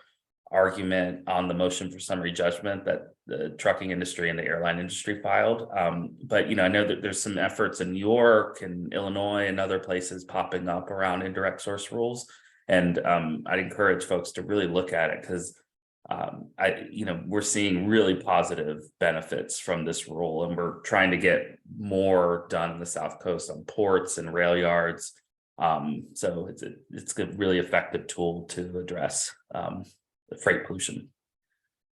argument on the motion for summary judgment that the trucking industry and the airline industry filed. But I know that there's some efforts in New York and Illinois and other places popping up around indirect source rules. And I'd encourage folks to really look at it, because we're seeing really positive benefits from this rule, and we're trying to get more done in the South Coast on ports and rail yards. So it's a really effective tool to address the freight pollution.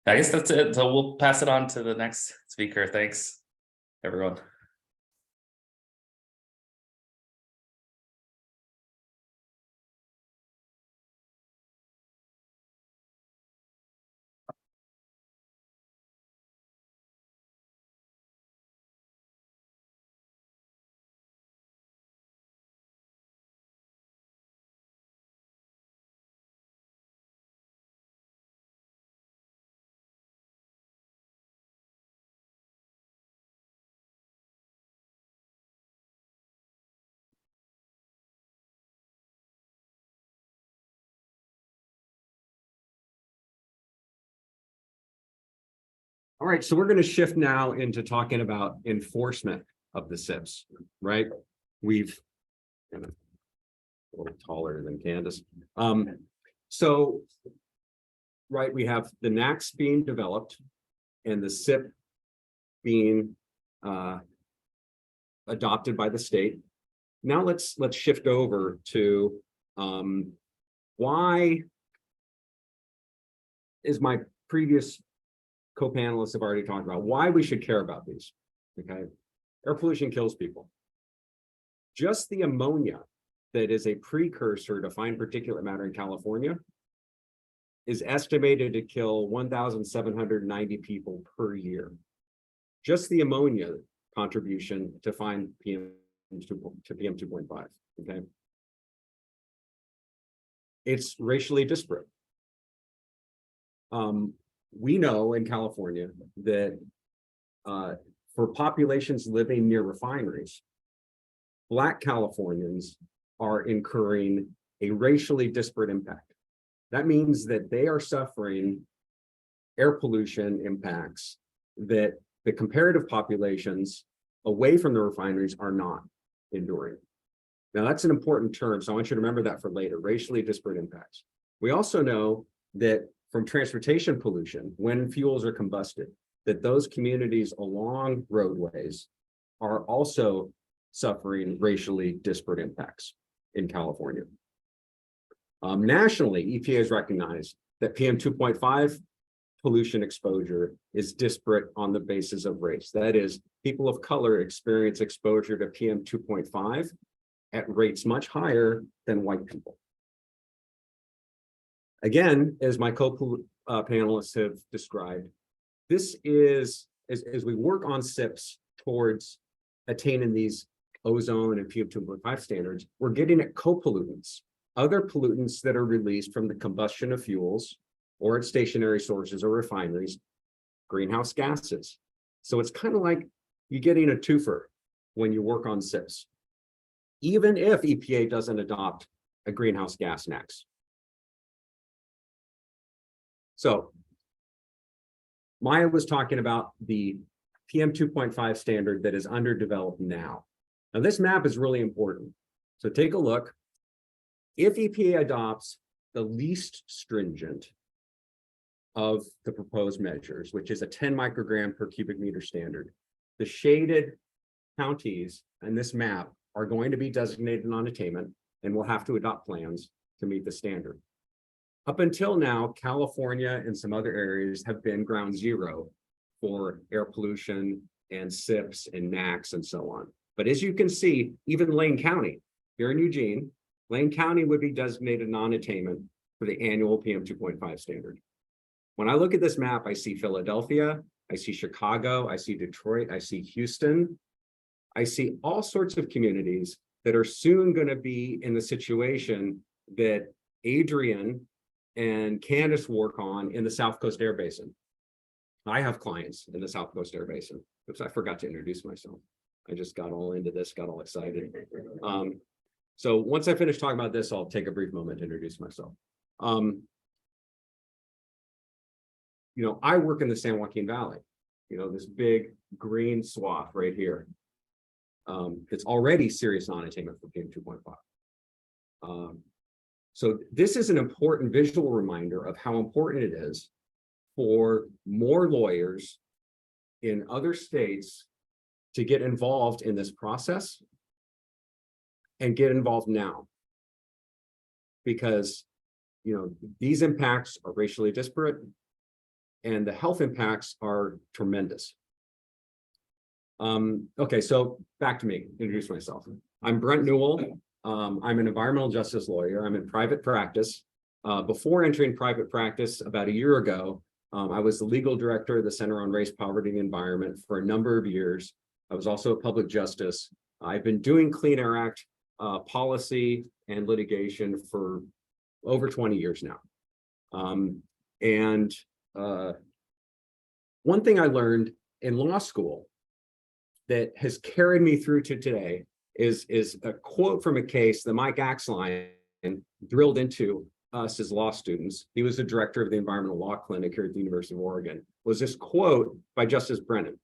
I guess that's it. So we'll pass it on to the next speaker. Thanks, everyone. All right, so we're going to shift now into talking about enforcement of the SIPs, right? We've a little taller than Candace. So, right, we have the NAAQS being developed and the SIP being adopted by the state. Now let's shift over to why is my previous co-panelists have already talked about why we should care about these. Okay, air pollution kills people. Just the ammonia that is a precursor to fine particulate matter in California is estimated to kill 1,790 people per year. Just the ammonia contribution to fine PM 2.5. Okay, it's racially disparate. We know in California that for populations living near refineries, Black Californians are incurring a racially disparate impact. That means that they are suffering air pollution impacts that the comparative populations away from the refineries are not enduring. Now, that's an important term, so I want you to remember that for later, racially disparate impacts. We also know that from transportation pollution, when fuels are combusted, that those communities along roadways are also suffering racially disparate impacts in California. Nationally, EPA has recognized that PM 2.5 pollution exposure is disparate on the basis of race. That is, people of color experience exposure to PM 2.5 at rates much higher than white people. Again, as my co-panelists have described, this is, as we work on SIPs towards attaining these ozone and PM 2.5 standards, we're getting at co-pollutants, other pollutants that are released from the combustion of fuels or at stationary sources or refineries, greenhouse gases. So it's kind of like you're getting a twofer when you work on SIPs. even if EPA doesn't adopt a greenhouse gas NAAQS. So Maya was talking about the PM 2.5 standard that is underdeveloped now. Now, this map is really important. So take a look. If EPA adopts the least stringent of the proposed measures, which is a 10 microgram per cubic meter standard, the shaded counties in this map are going to be designated non-attainment and will have to adopt plans to meet the standard. Up until now, California and some other areas have been ground zero for air pollution and SIPs and NAAQS and so on. But as you can see, even Lane County, here in Eugene, Lane County would be designated non-attainment for the annual PM 2.5 standard. When I look at this map, I see Philadelphia, I see Chicago, I see Detroit, I see Houston. I see all sorts of communities that are soon going to be in the situation that Adrian and Candace work on in the South Coast Air Basin. I have clients in the South Coast Air Basin. Oops, I forgot to introduce myself. I just got all into this, got all excited. So once I finish talking about this, I'll take a brief moment to introduce myself. I work in the San Joaquin Valley, this big green swath right here. It's already serious non-attainment for PM 2.5. So this is an important visual reminder of how important it is for more lawyers in other states to get involved in this process and get involved now. Because, these impacts are racially disparate and the health impacts are tremendous. Okay, so back to me, introduce myself. I'm Brent Newell. I'm an environmental justice lawyer. I'm in private practice. Before entering private practice about a year ago, I was the legal director of the Center on Race, Poverty, and Environment for a number of years. I was also a public justice. I've been doing Clean Air Act policy and litigation for over 20 years now. One thing I learned in law school that has carried me through to today is a quote from a case that Mike Axline drilled into us as law students. He was the director of the Environmental Law Clinic here at the University of Oregon. Was this quote by Justice Brennan: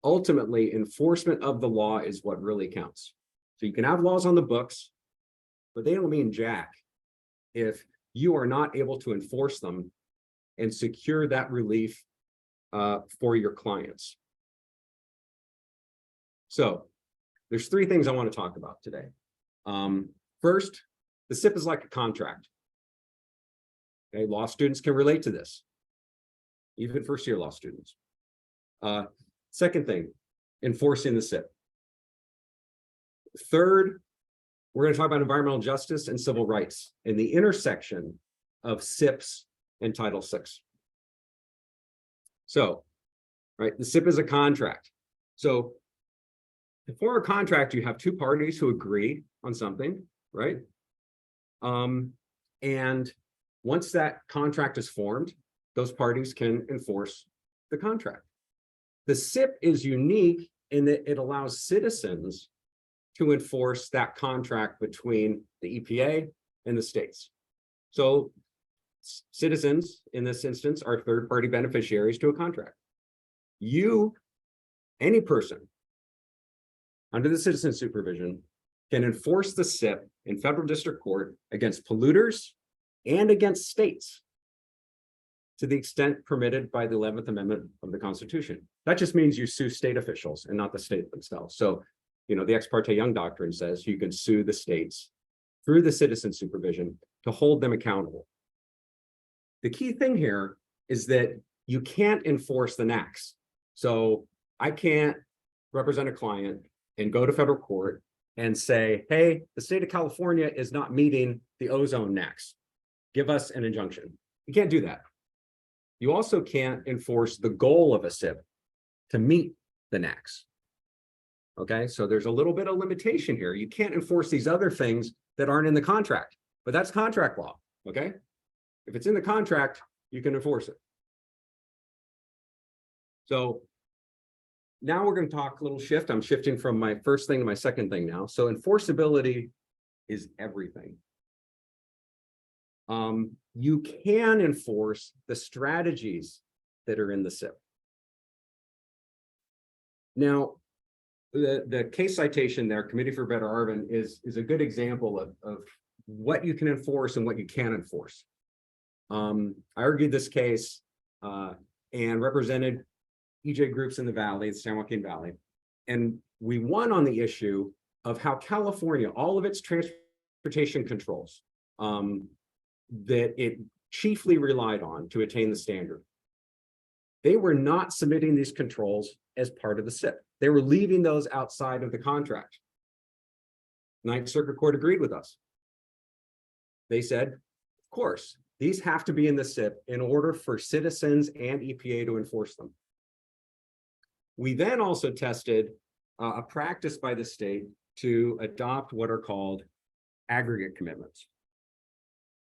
ultimately, enforcement of the law is what really counts. So you can have laws on the books, but they don't mean jack if you are not able to enforce them and secure that relief for your clients. So there's three things I want to talk about today. First, the SIP is like a contract. Okay, law students can relate to this, even first-year law students. Second thing, enforcing the SIP. Third, we're going to talk about environmental justice and civil rights and the intersection of SIPs and Title VI. So, right, the SIP is a contract. So, for a contract, you have two parties who agree on something, right? And once that contract is formed, those parties can enforce the contract. The SIP is unique in that it allows citizens to enforce that contract between the EPA and the states. So citizens, in this instance, are third-party beneficiaries to a contract. You, any person, under the citizen supervision, can enforce the SIP in federal district court against polluters and against states to the extent permitted by the 11th Amendment of the Constitution. That just means you sue state officials and not the state themselves. So, the Ex parte Young doctrine says you can sue the states through the citizen supervision to hold them accountable. The key thing here is that you can't enforce the NAAQS. So I can't represent a client and go to federal court and say, hey, the state of California is not meeting the ozone NAAQS. Give us an injunction. You can't do that. You also can't enforce the goal of a SIP to meet the NAAQS. Okay, so there's a little bit of limitation here. You can't enforce these other things that aren't in the contract, but that's contract law, okay? If it's in the contract, you can enforce it. So now we're going to talk a little shift. I'm shifting from my first thing to my second thing now. So enforceability is everything. You can enforce the strategies that are in the SIP. Now, the case citation there, Committee for Better Arvin, is a good example of what you can enforce and what you can't enforce. I argued this case and represented EJ groups in the Valley, the San Joaquin Valley, and we won on the issue of how California, all of its transportation controls, that it chiefly relied on to attain the standard. They were not submitting these controls as part of the SIP. They were leaving those outside of the contract. Ninth Circuit Court agreed with us. They said, of course, these have to be in the SIP in order for citizens and EPA to enforce them. We then also tested a practice by the state to adopt what are called aggregate commitments.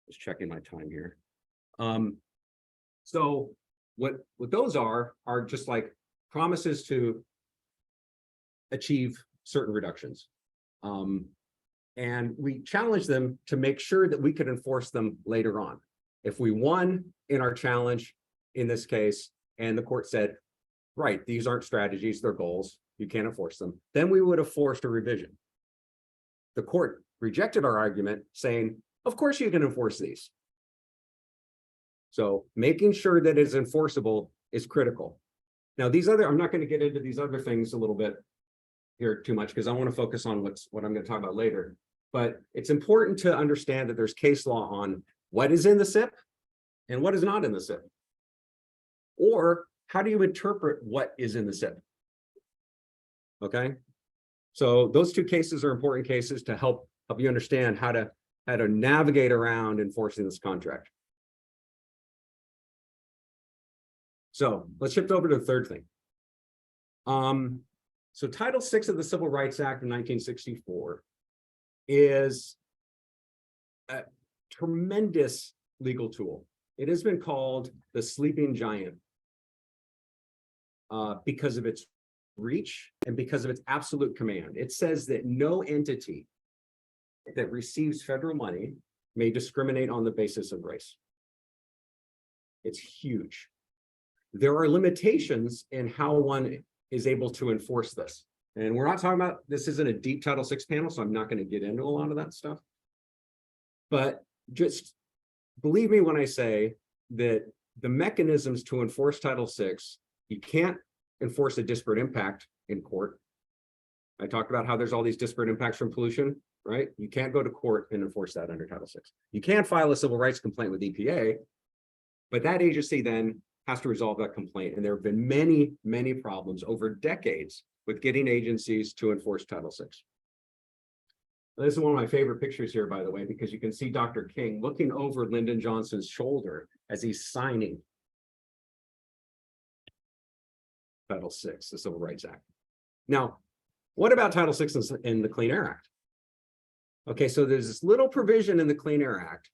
Just checking my time here. So what those are just like promises to achieve certain reductions. And we challenged them to make sure that we could enforce them later on. If we won in our challenge in this case, and the court said, right, these aren't strategies, they're goals, you can't enforce them, then we would have forced a revision. The court rejected our argument, saying, of course you can enforce these. So making sure that it's enforceable is critical. Now, I'm not going to get into these other things a little bit here too much because I want to focus on what I'm going to talk about later. But it's important to understand that there's case law on what is in the SIP and what is not in the SIP. Or how do you interpret what is in the SIP? Okay. So those two cases are important cases to help you understand how to navigate around enforcing this contract. So let's shift over to the third thing. So Title VI of the Civil Rights Act of 1964 is a tremendous legal tool. It has been called the sleeping giant because of its reach and because of its absolute command. It says that no entity that receives federal money may discriminate on the basis of race. It's huge. There are limitations in how one is able to enforce this. And we're not talking about, this isn't a deep Title VI panel, so I'm not going to get into a lot of that stuff. But just believe me when I say that the mechanisms to enforce Title VI, you can't enforce a disparate impact in court. I talked about how there's all these disparate impacts from pollution, right? You can't go to court and enforce that under Title VI. You can file a civil rights complaint with EPA, but that agency then has to resolve that complaint. And there have been many, many problems over decades with getting agencies to enforce Title VI. This is one of my favorite pictures here, by the way, because you can see Dr. King looking over Lyndon Johnson's shoulder as he's signing Title VI, the Civil Rights Act. Now, what about Title VI in the Clean Air Act? Okay, so there's this little provision in the Clean Air Act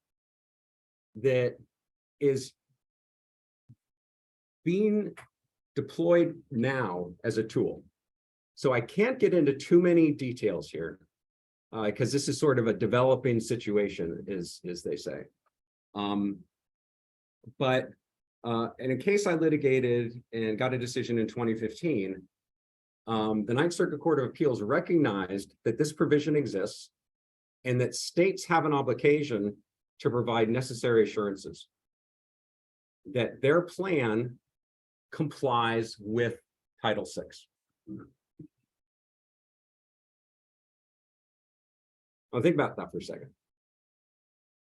that is being deployed now as a tool. So I can't get into too many details here because this is sort of a developing situation, as they say. But in a case I litigated and got a decision in 2015, the Ninth Circuit Court of Appeals recognized that this provision exists and that states have an obligation to provide necessary assurances that their plan complies with Title VI. Now think about that for a second.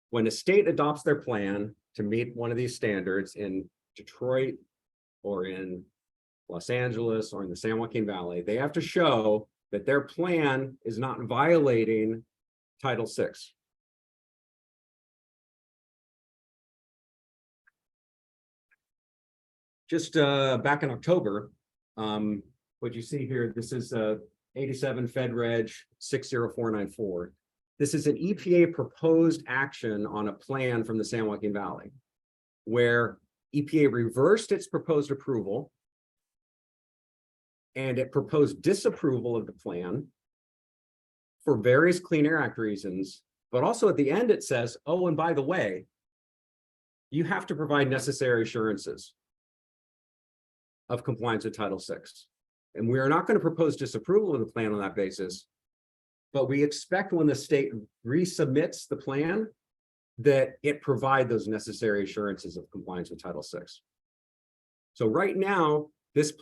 When a state adopts their plan to meet one of these standards in Detroit or in Los Angeles or in the San Joaquin Valley, they have to show that their plan is not violating Title VI. Just back in October, what you see here, this is 87 Fed Reg 60494. This is an EPA proposed action on a plan from the San Joaquin Valley, where EPA reversed its proposed approval And it proposed disapproval of the plan for various Clean Air Act reasons, but also at the end, it says, oh, and by the way, you have to provide necessary assurances of compliance with Title VI. And we are not going to propose disapproval of the plan on that basis, but we expect when the state resubmits the plan that it provide those necessary assurances of compliance with Title VI. So right now, this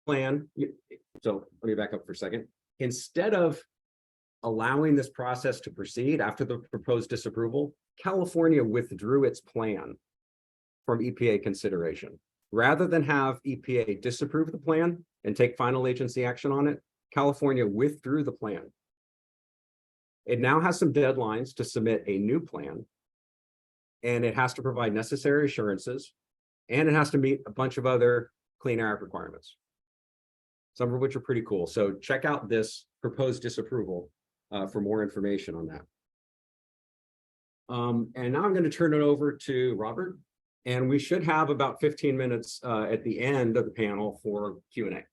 plan, so let me back up for a second. Instead of allowing this process to proceed after the proposed disapproval, California withdrew its plan from EPA consideration. Rather than have EPA disapprove the plan and take final agency action on it, California withdrew the plan. It now has some deadlines to submit a new plan, and it has to provide necessary assurances, and it has to meet a bunch of other Clean Air Act requirements, some of which are pretty cool. So check out this proposed disapproval for more information on that. And now I'm going to turn it over to Robert, and we should have about 15 minutes at the end of the panel for Q&A.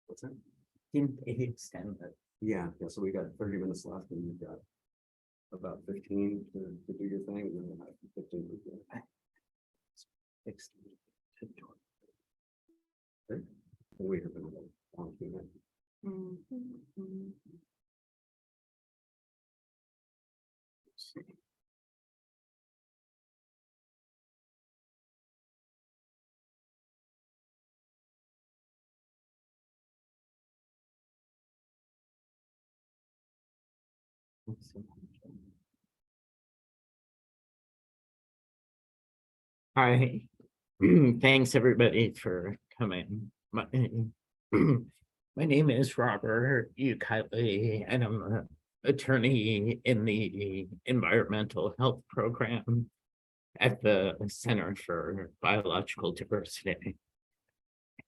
What's that? Didn't they extend it? Yeah, so we got 30 minutes left, and you've got about 15 to do your thing, and then we'll have 15 to do it. Great. We have been on Q&A. Hi, thanks everybody for coming. My name is Robert Ukile, and I'm an attorney in the environmental health program at the Center for Biological Diversity.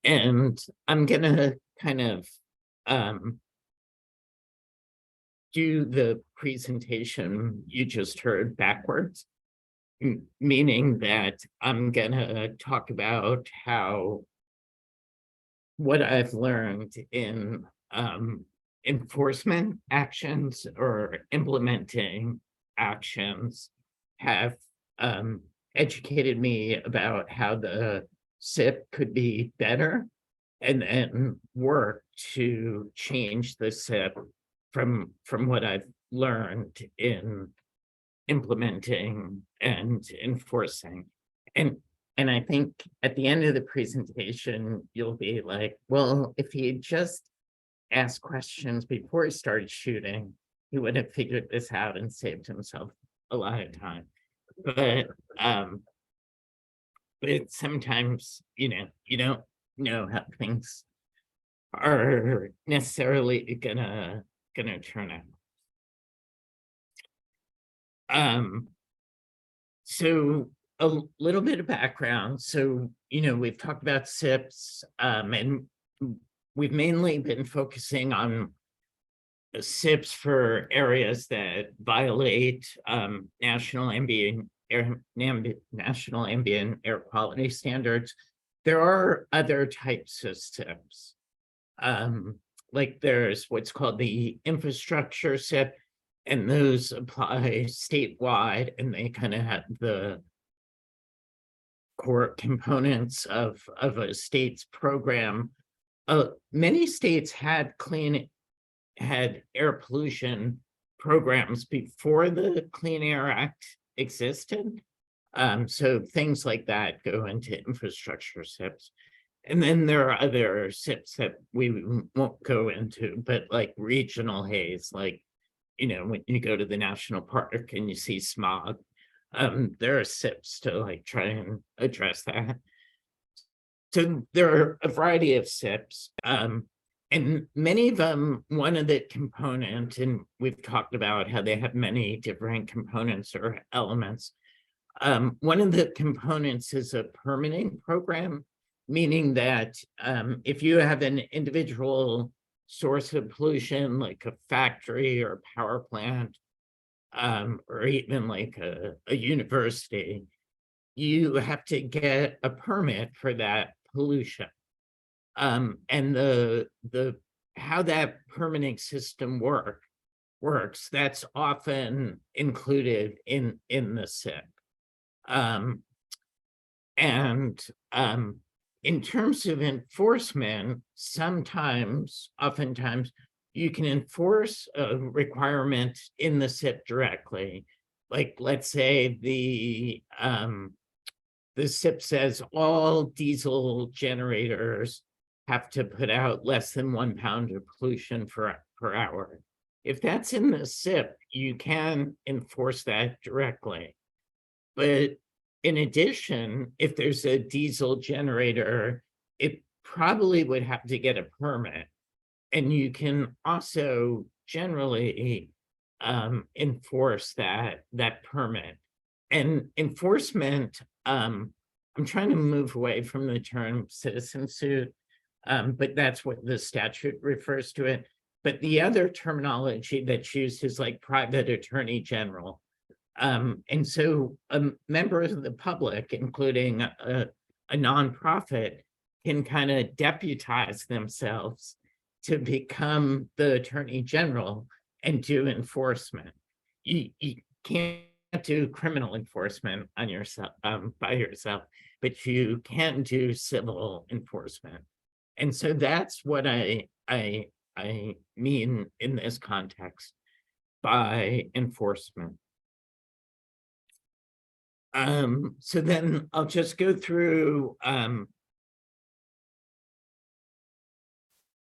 And I'm gonna kind of do the presentation you just heard backwards, meaning that I'm gonna talk about how what I've learned in enforcement actions or implementing actions have educated me about how the SIP could be better, and then work to change the SIP from what I've learned in implementing and enforcing. And I think at the end of the presentation, you'll be like, well, if he had just asked questions before he started shooting, he would have figured this out and saved himself a lot of time. But sometimes, you don't know how things are necessarily gonna turn out. So a little bit of background. So, we've talked about SIPs, and we've mainly been focusing on SIPs for areas that violate national ambient air quality standards. There are other types of SIPs. Like there's what's called the infrastructure SIP, and those apply statewide, and they kind of have the core components of a state's program. Many states had air pollution programs before the Clean Air Act existed. So things like that go into infrastructure SIPs. And then there are other SIPs that we won't go into, but like regional haze, like, when you go to the national park and you see smog, there are SIPs to like try and address that. So there are a variety of SIPs, and many of them, one of the components, and we've talked about how they have many different components or elements. One of the components is a permitting program, meaning that if you have an individual source of pollution, like a factory or power plant, or even like a university, you have to get a permit for that pollution. And how that permitting system works, that's often included in the SIP. In terms of enforcement, oftentimes, you can enforce a requirement in the SIP directly. Like, let's say the SIP says all diesel generators have to put out less than 1 pound of pollution per hour. If that's in the SIP, you can enforce that directly. But in addition, if there's a diesel generator, it probably would have to get a permit. And you can also generally enforce that permit. And enforcement, I'm trying to move away from the term citizen suit, but that's what the statute refers to it. But the other terminology that's used is like private attorney general. And so a member of the public, including a nonprofit, can kind of deputize themselves to become the attorney general and do enforcement. You can't do criminal enforcement on yourself by yourself, but you can do civil enforcement. And so that's what I mean in this context by enforcement. So then I'll just go through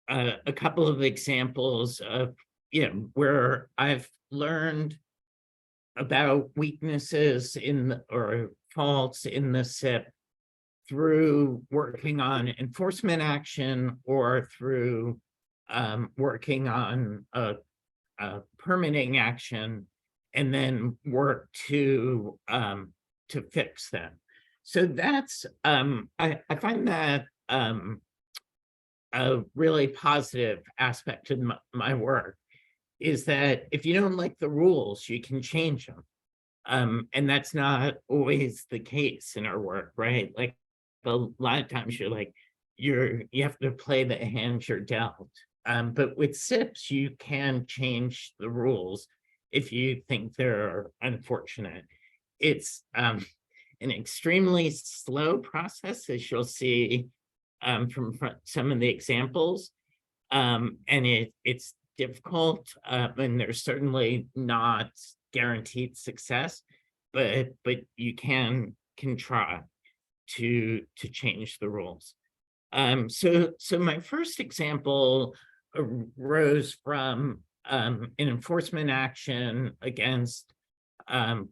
a couple of examples of where I've learned about weaknesses or faults in the SIP through working on enforcement action or through working on a permitting action, and then work to fix them. So that's I find that a really positive aspect of my work, is that if you don't like the rules, you can change them. And that's not always the case in our work, right? Like a lot of times you have to play the hand you're dealt. But with SIPs, you can change the rules if you think they're unfortunate. It's an extremely slow process, as you'll see from some of the examples. And it's difficult, and there's certainly not guaranteed success, but you can try to change the rules. So my first example arose from an enforcement action against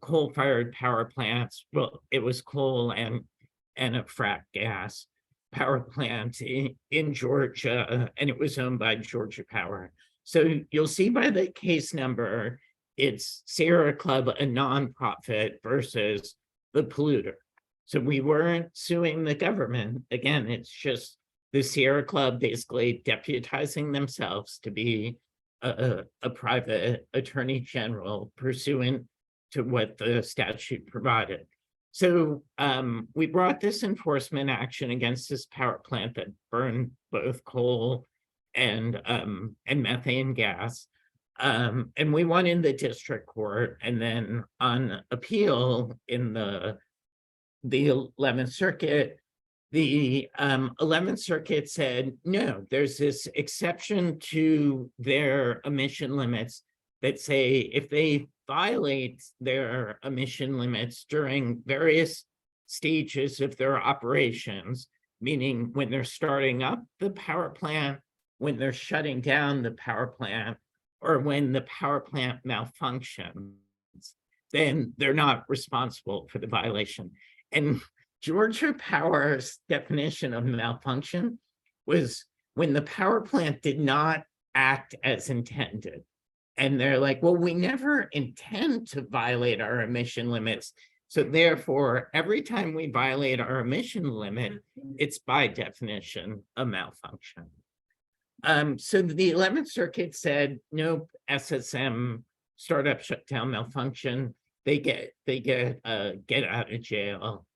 coal-fired power plants. Well, it was coal and a frack gas power plant in Georgia, and it was owned by Georgia Power. So you'll see by the case number, it's Sierra Club, a nonprofit, versus the polluter. So we weren't suing the government. Again, it's just the Sierra Club basically deputizing themselves to be a private attorney general pursuant to what the statute provided. So we brought this enforcement action against this power plant that burned both coal and methane gas. And we won in the district court, and then on appeal in the 11th Circuit, the 11th Circuit said, no, there's this exception to their emission limits that say if they violate their emission limits during various stages of their operations, meaning when they're starting up the power plant, when they're shutting down the power plant, or when the power plant malfunctions, then they're not responsible for the violation. And Georgia Power's definition of malfunction was when the power plant did not act as intended. And they're like, well, we never intend to violate our emission limits. So therefore, every time we violate our emission limit, it's by definition a malfunction. So the 11th Circuit said, nope, SSM, startup shutdown malfunction, they get get out of jail,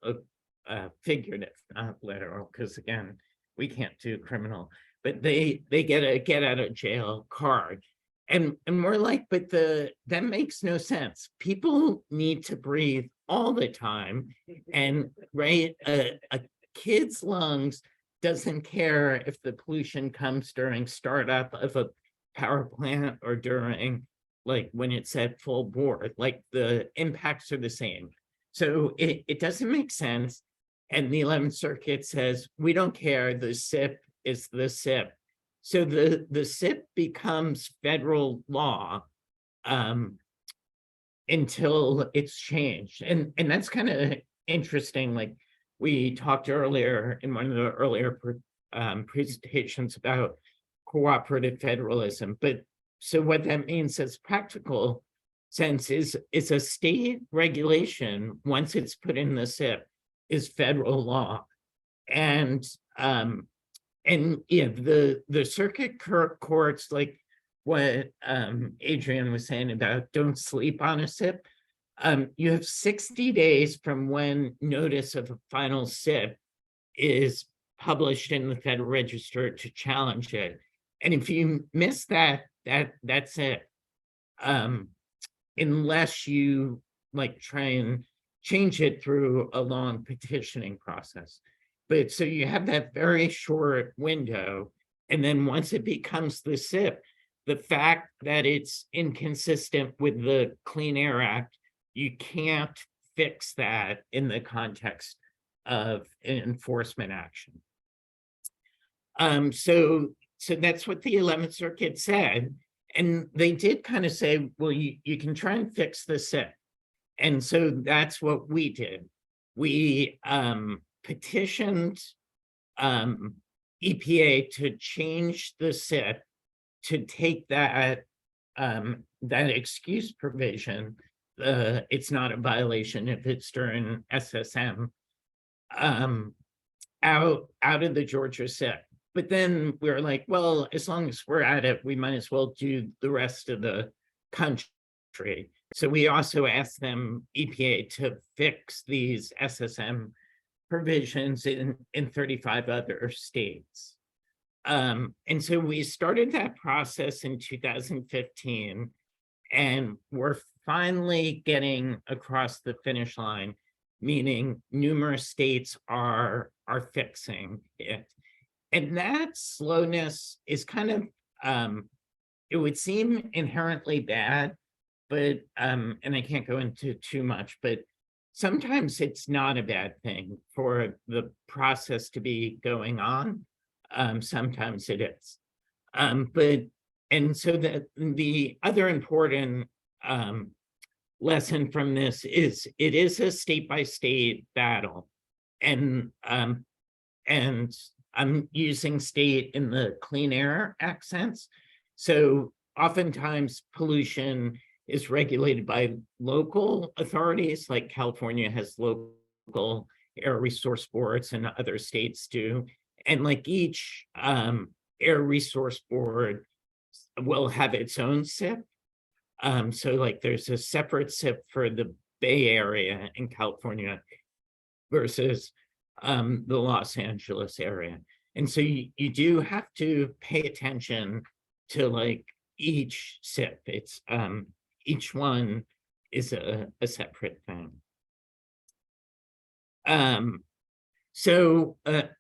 figurative, not literal, because again, we can't do criminal, but they get a get out of jail card. And we're like, but that makes no sense. People need to breathe all the time. And right, a kid's lungs doesn't care if the pollution comes during startup of a power plant or during like when it's at full bore, like the impacts are the same. So it doesn't make sense. And the 11th Circuit says, we don't care, the SIP is the SIP. So the SIP becomes federal law until it's changed. And that's kind of interesting. Like we talked earlier in one of the earlier presentations about cooperative federalism. But so what that means as practical sense is a state regulation, once it's put in the SIP, is federal law. And yeah, the circuit courts, like what Adrian was saying about don't sleep on a SIP, you have 60 days from when notice of a final SIP is published in the Federal Register to challenge it. And if you miss that, that's it. Unless you like try and change it through a long petitioning process. But so you have that very short window. And then once it becomes the SIP, the fact that it's inconsistent with the Clean Air Act, you can't fix that in the context of an enforcement action. So that's what the 11th Circuit said. And they did kind of say, well, you can try and fix the SIP. And so that's what we did. We petitioned EPA to change the SIP to take that excuse provision, it's not a violation if it's during SSM, out of the Georgia SIP. But then we were like, well, as long as we're at it, we might as well do the rest of the country. So we also asked them, EPA, to fix these SSM provisions in 35 other states. And so we started that process in 2015, and we're finally getting across the finish line, meaning numerous states are fixing it. And that slowness is kind of, it would seem inherently bad, but, and I can't go into too much, but sometimes it's not a bad thing for the process to be going on. Sometimes it is. And so the other important lesson from this is it is a state-by-state battle. And I'm using state in the Clean Air Act sense. So oftentimes pollution is regulated by local authorities, like California has local air resource boards and other states do. And like each air resource board will have its own SIP. So like there's a separate SIP for the Bay Area in California versus the Los Angeles area. And so you do have to pay attention to like each SIP. It's each one is a separate thing. So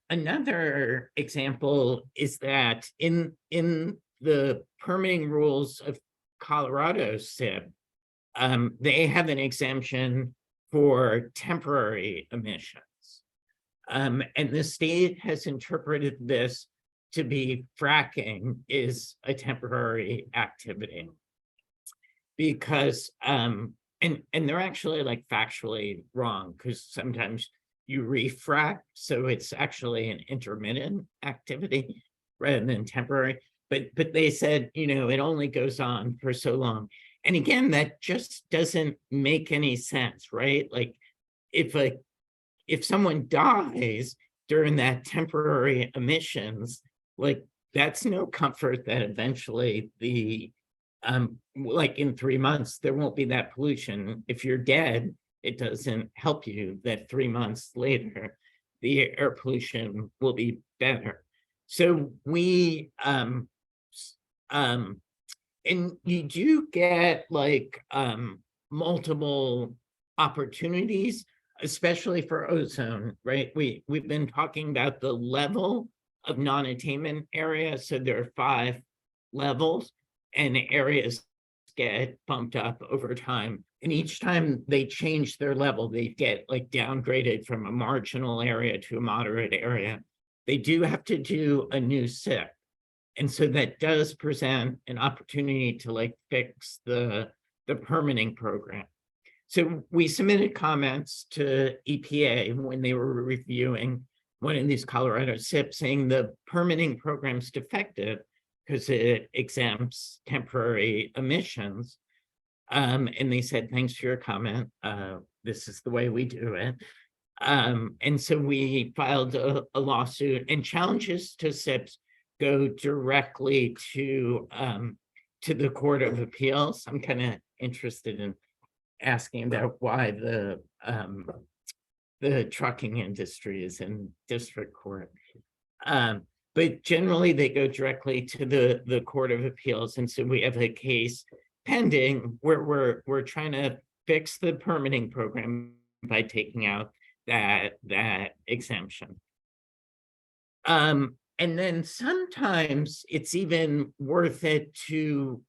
another example is that in the permitting rules of Colorado's SIP, they have an exemption for temporary emissions. And the state has interpreted this to be fracking is a temporary activity. Because, and they're actually like factually wrong, because sometimes you refract, so it's actually an intermittent activity rather than temporary. But they said, you know, it only goes on for so long. And again, that just doesn't make any sense, right? Like if someone dies during that temporary emissions, like that's no comfort that eventually the like in 3 months, there won't be that pollution. If you're dead, it doesn't help you that 3 months later, the air pollution will be better. So we, and you do get like multiple opportunities, especially for ozone, right? We've been talking about the level of non-attainment area. So there are 5 levels, and areas get bumped up over time. And each time they change their level, they get like downgraded from a marginal area to a moderate area. They do have to do a new SIP. And so that does present an opportunity to like fix the permitting program. So we submitted comments to EPA when they were reviewing one of these Colorado SIPs, saying the permitting program's defective because it exempts temporary emissions. And they said, thanks for your comment. This is the way we do it. And so we filed a lawsuit, and challenges to SIPs go directly to the Court of Appeals. I'm kind of interested in asking about why the trucking industry is in district court. But generally they go directly to the Court of Appeals. And so we have a case pending where we're trying to fix the permitting program by taking out that exemption. And then sometimes it's even worth it to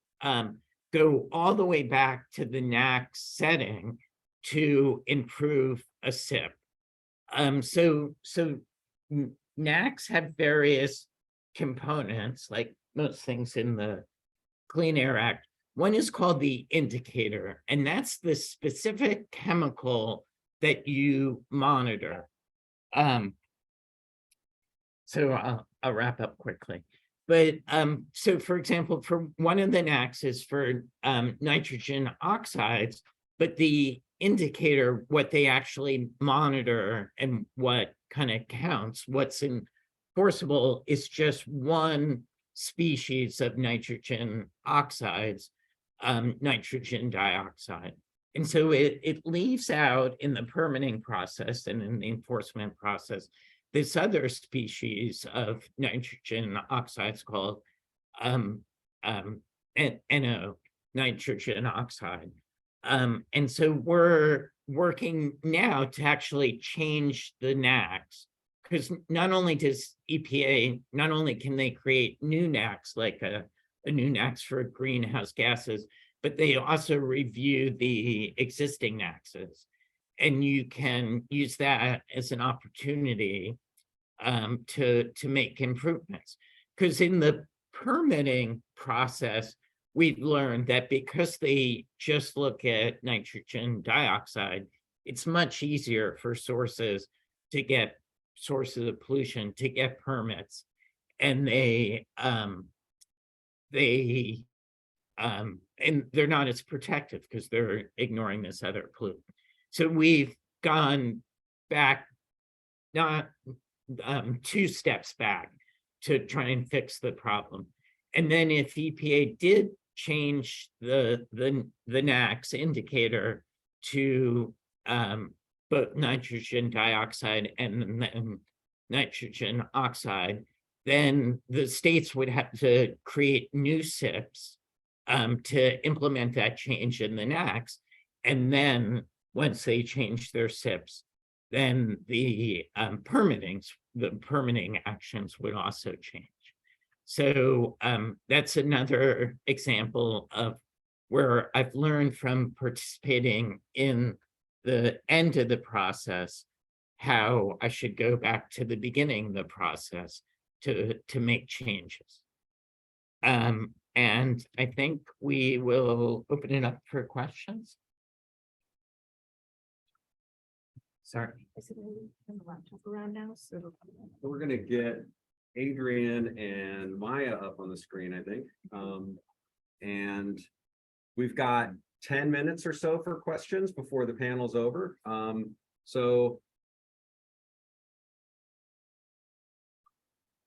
go all the way back to the NAAQS setting to improve a SIP. So NAAQS have various components, like most things in the Clean Air Act. One is called the indicator, and that's the specific chemical that you monitor. So I'll wrap up quickly. But so for example, for one of the NAAQS is for nitrogen oxides, but the indicator, what they actually monitor and what kind of counts, what's enforceable is just one species of nitrogen oxides, nitrogen dioxide. And so it leaves out in the permitting process and in the enforcement process this other species of nitrogen oxides called NO, nitrogen oxide. And so we're working now to actually change the NAAQS, because not only does EPA, not only can they create new NAAQS, like a new NAAQS for greenhouse gases, but they also review the existing NAAQSs. And you can use that as an opportunity to make improvements. Because in the permitting process, we've learned that because they just look at nitrogen dioxide, it's much easier for sources of pollution to get permits, and and they're not as protective because they're ignoring this other pollutant. So we've gone back, not 2 steps back, to try and fix the problem. And then if EPA did change the NAAQS indicator to both nitrogen dioxide and then nitrogen oxide, then the states would have to create new SIPs to implement that change in the NAAQS. And then once they change their SIPs, then the permitting actions would also change. So that's another example of where I've learned from participating in the end of the process, how I should go back to the beginning of the process to make changes. And I think we will open it up for questions. Sorry. Around now, so We're gonna get Adrian and Maya up on the screen, I think. And we've got 10 minutes or so for questions before the panel's over. So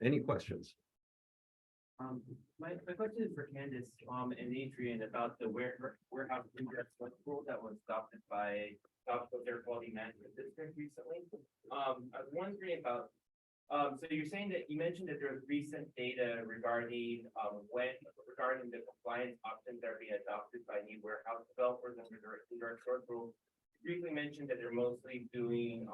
any questions? My question is for Candace, and Adrian about the warehouse index rule that was adopted by Air Quality Management District recently. I was wondering about, so you're saying that you mentioned that there was recent data regarding, regarding the compliance options that are being adopted by new warehouse developers under the indirect source rule. You briefly mentioned that they're mostly doing,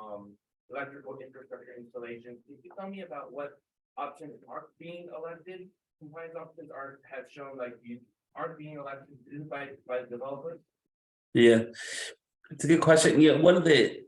electrical infrastructure installations. Can you tell me about what options are being elected? Compliance options have shown like you aren't being elected by developers. Yeah, it's a good question. Yeah, one of the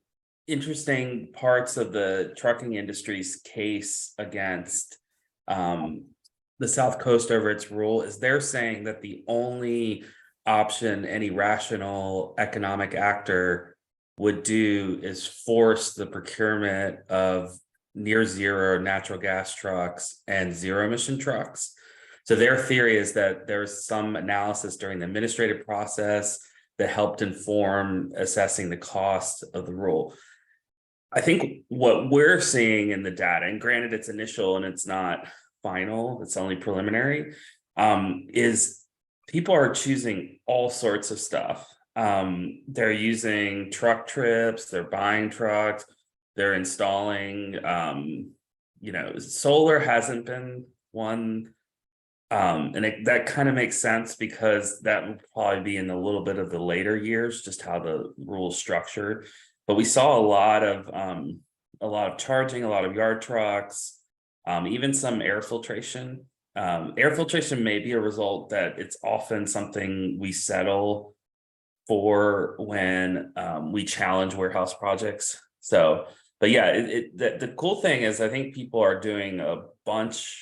interesting parts of the trucking industry's case against the South Coast over its rule is they're saying that the only option any rational economic actor would do is force the procurement of near zero natural gas trucks and zero emission trucks. So their theory is that there's some analysis during the administrative process that helped inform assessing the cost of the rule. I think what we're seeing in the data, and granted it's initial and it's not final, it's only preliminary, is people are choosing all sorts of stuff. They're using truck trips, they're buying trucks, they're installing, solar hasn't been one. That kind of makes sense because that would probably be in a little bit of the later years, just how the rule is structured. But we saw a lot of charging, a lot of yard trucks, even some air filtration. Air filtration may be a result that it's often something we settle for when we challenge warehouse projects. So, but yeah, the cool thing is I think people are doing a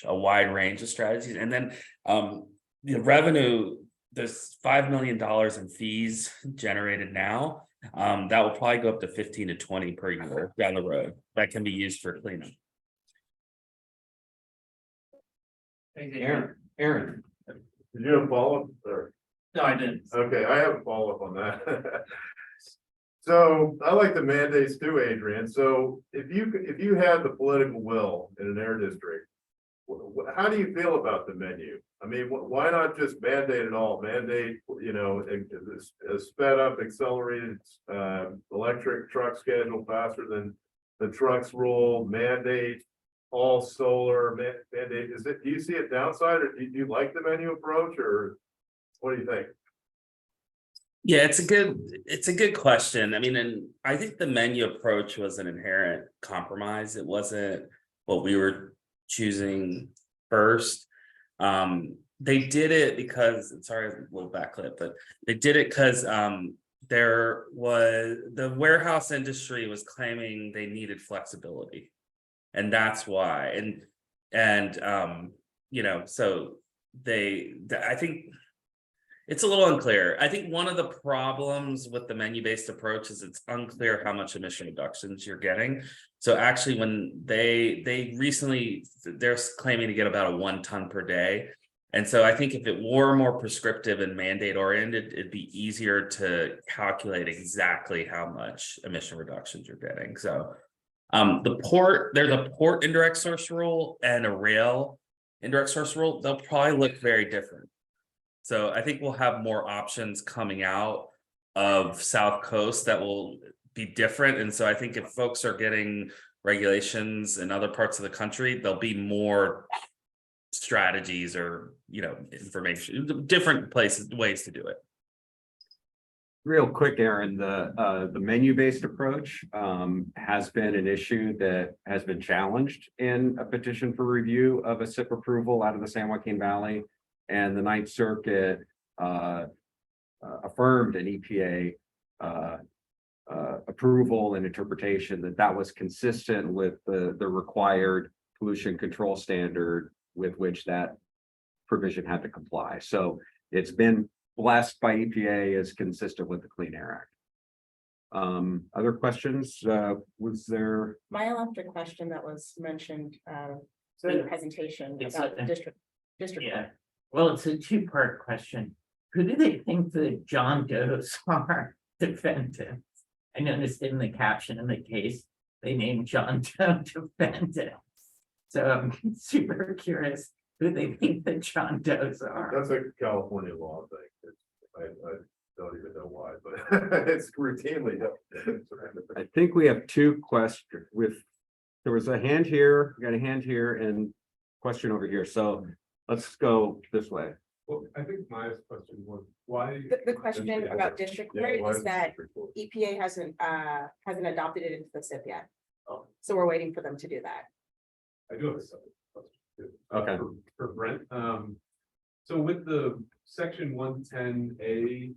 wide range of strategies. And then the revenue, there's $5 million in fees generated now. That will probably go up to 15 to 20 per year down the road. That can be used for cleanup. Aaron. Did you have a follow-up? No, I didn't. Okay, I have a follow-up on that. So I like the mandates too, Adrian. So if you had the political will in an air district, how do you feel about the menu? I mean, why not just mandate it all? Mandate, a sped up, accelerated electric truck schedule faster than the trucks rule. Mandate all solar. Mandate. Do you see a downside, or do you like the menu approach, or what do you think? Yeah, it's a good question. I mean, and I think the menu approach was an inherent compromise. It wasn't what we were choosing first. They did it because, sorry, a little backclip, but they did it because there was the warehouse industry was claiming they needed flexibility, and that's why. And so I think. It's a little unclear. I think one of the problems with the menu-based approach is it's unclear how much emission reductions you're getting. So actually, when they're claiming to get about a 1 ton per day. And so I think if it were more prescriptive and mandate oriented, it'd be easier to calculate exactly how much emission reductions you're getting. So there's a port indirect source rule and a rail indirect source rule. They'll probably look very different. So I think we'll have more options coming out of South Coast that will be different. And so I think if folks are getting regulations in other parts of the country, there'll be more strategies or, information, different ways to do it. Real quick, Aaron, the menu-based approach has been an issue that has been challenged in a petition for review of a SIP approval out of the San Joaquin Valley. And the Ninth Circuit affirmed an EPA approval and interpretation that was consistent with the required pollution control standard with which that provision had to comply. So it's been blessed by EPA as consistent with the Clean Air Act. Other questions? Was there? My electric question that was mentioned in the presentation about the district. Yeah. Well, it's a two-part question. Who do they think the John Does are defendants? I noticed in the caption in the case, they named John Doe defendant. So I'm super curious who they think the John Does are. That's a California law thing. I don't even know why, but it's routinely done. I think we have two questions there was a hand here, we got a hand here and question over here. So let's go this way. Well, I think my question was, why? The question about district Yeah, court why is is it that district court? EPA hasn't adopted it into the SIP yet. Oh. So we're waiting for them to do that. I do have a second question. too. Okay. For Brent, so with the section 110A,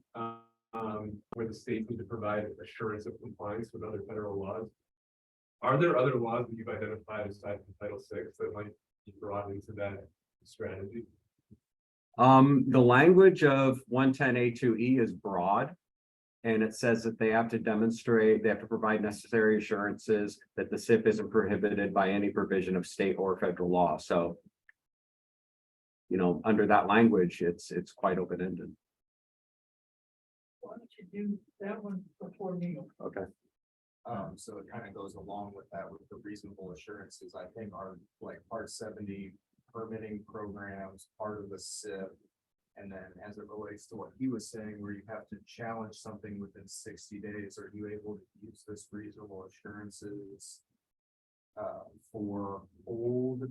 where the states need to provide assurance of compliance with other federal laws. Are there other laws that you've identified aside from Title VI that might be brought into that strategy? The language of 110A2E is broad. And it says that they have to demonstrate, they have to provide necessary assurances that the SIP isn't prohibited by any provision of state or federal law. So, you know, under that language, it's quite open-ended. Why don't you do that one before me? Okay. So it kind of goes along with that with the reasonable assurances, I think are like Part 70 permitting programs, part of the SIP. And then as it relates to what he was saying, where you have to challenge something within 60 days, are you able to use this reasonable assurances for old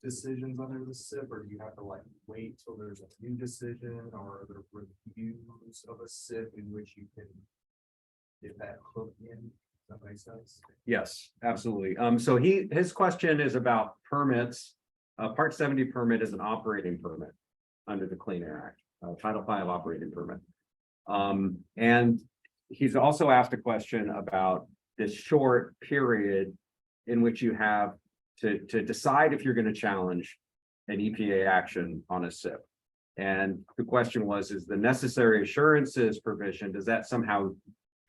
decisions under the SIP, or do you have to like wait till there's a new decision, or are there reviews of a SIP in which you can get that hook in? Does that make sense? Yes, absolutely. So his question is about permits. Part 70 permit is an operating permit under the Clean Air Act, Title V operating permit. And he's also asked a question about this short period in which you have to decide if you're going to challenge an EPA action on a SIP. And the question was, is the necessary assurances provision, does that somehow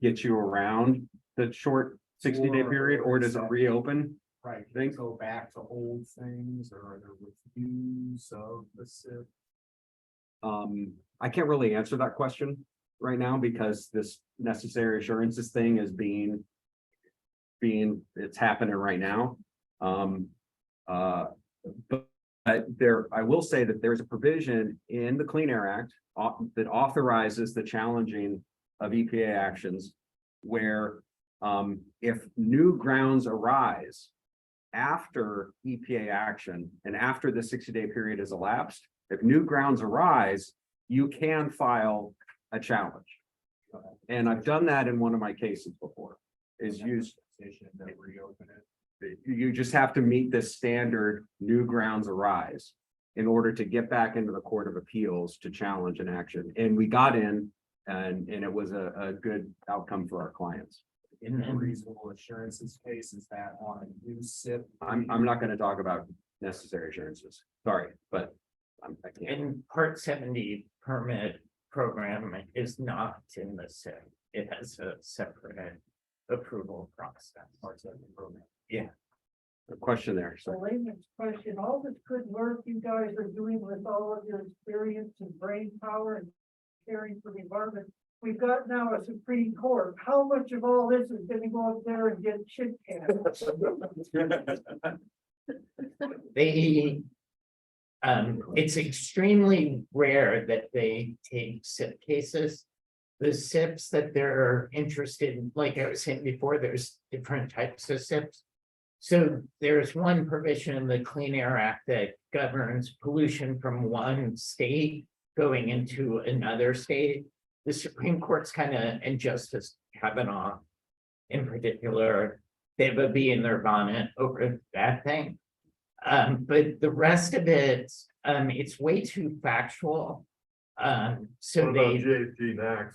get you around the short 60-day period, or does it reopen? Right, Think- go back to old things, or are there reviews of the SIP? I can't really answer that question right now because this necessary assurances thing is it's happening right now. But I will say that there's a provision in the Clean Air Act that authorizes the challenging of EPA actions where if new grounds arise after EPA action and after the 60-day period is elapsed, if new grounds arise, you can file a challenge. And I've done that in one of my cases before, is use. That reopen it. You just have to meet this standard new grounds arise in order to get back into the Court of Appeals to challenge an action. And we got in and it was a good outcome for our clients. In a reasonable assurances case, is that on a new SIP? I'm not going to talk about necessary assurances. Sorry, but I can't. And Part 70 permit program is not in the SIP. It has a separate approval process. Part 70 program. Yeah. A question there. So So layman's question, all this good work you guys are doing with all of your experience and brain power and caring for the environment, we've got now a Supreme Court. How much of all this is gonna go up there and get shit canned? They, it's extremely rare that they take SIP cases. The SIPs that they're interested in, like I was saying before, there's different types of SIPs. So there's one provision in the Clean Air Act that governs pollution from one state going into another state. The Supreme Court's kind of, and Justice Kavanaugh in particular, they have a bee in their bonnet over that thing. But the rest of it, it's way too factual. So What about they, JFG NAAQS?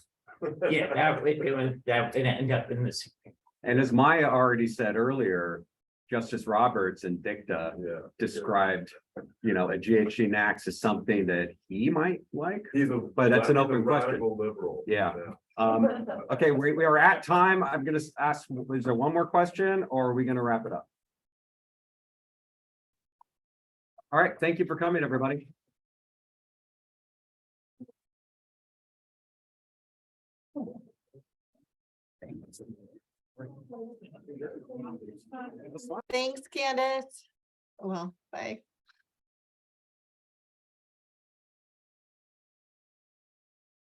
yeah, that would end up in the Supreme. and as Maya already said earlier, Justice Roberts in dicta Yeah. described, you know, a GHG NAAQS as something that he might like. He's a. But that's an he's a open question. radical liberal. Yeah. Okay, we are at time. I'm gonna ask, is there one more question or are we gonna wrap it up? All right, thank you for coming, everybody. Thanks, Candace. Well, bye.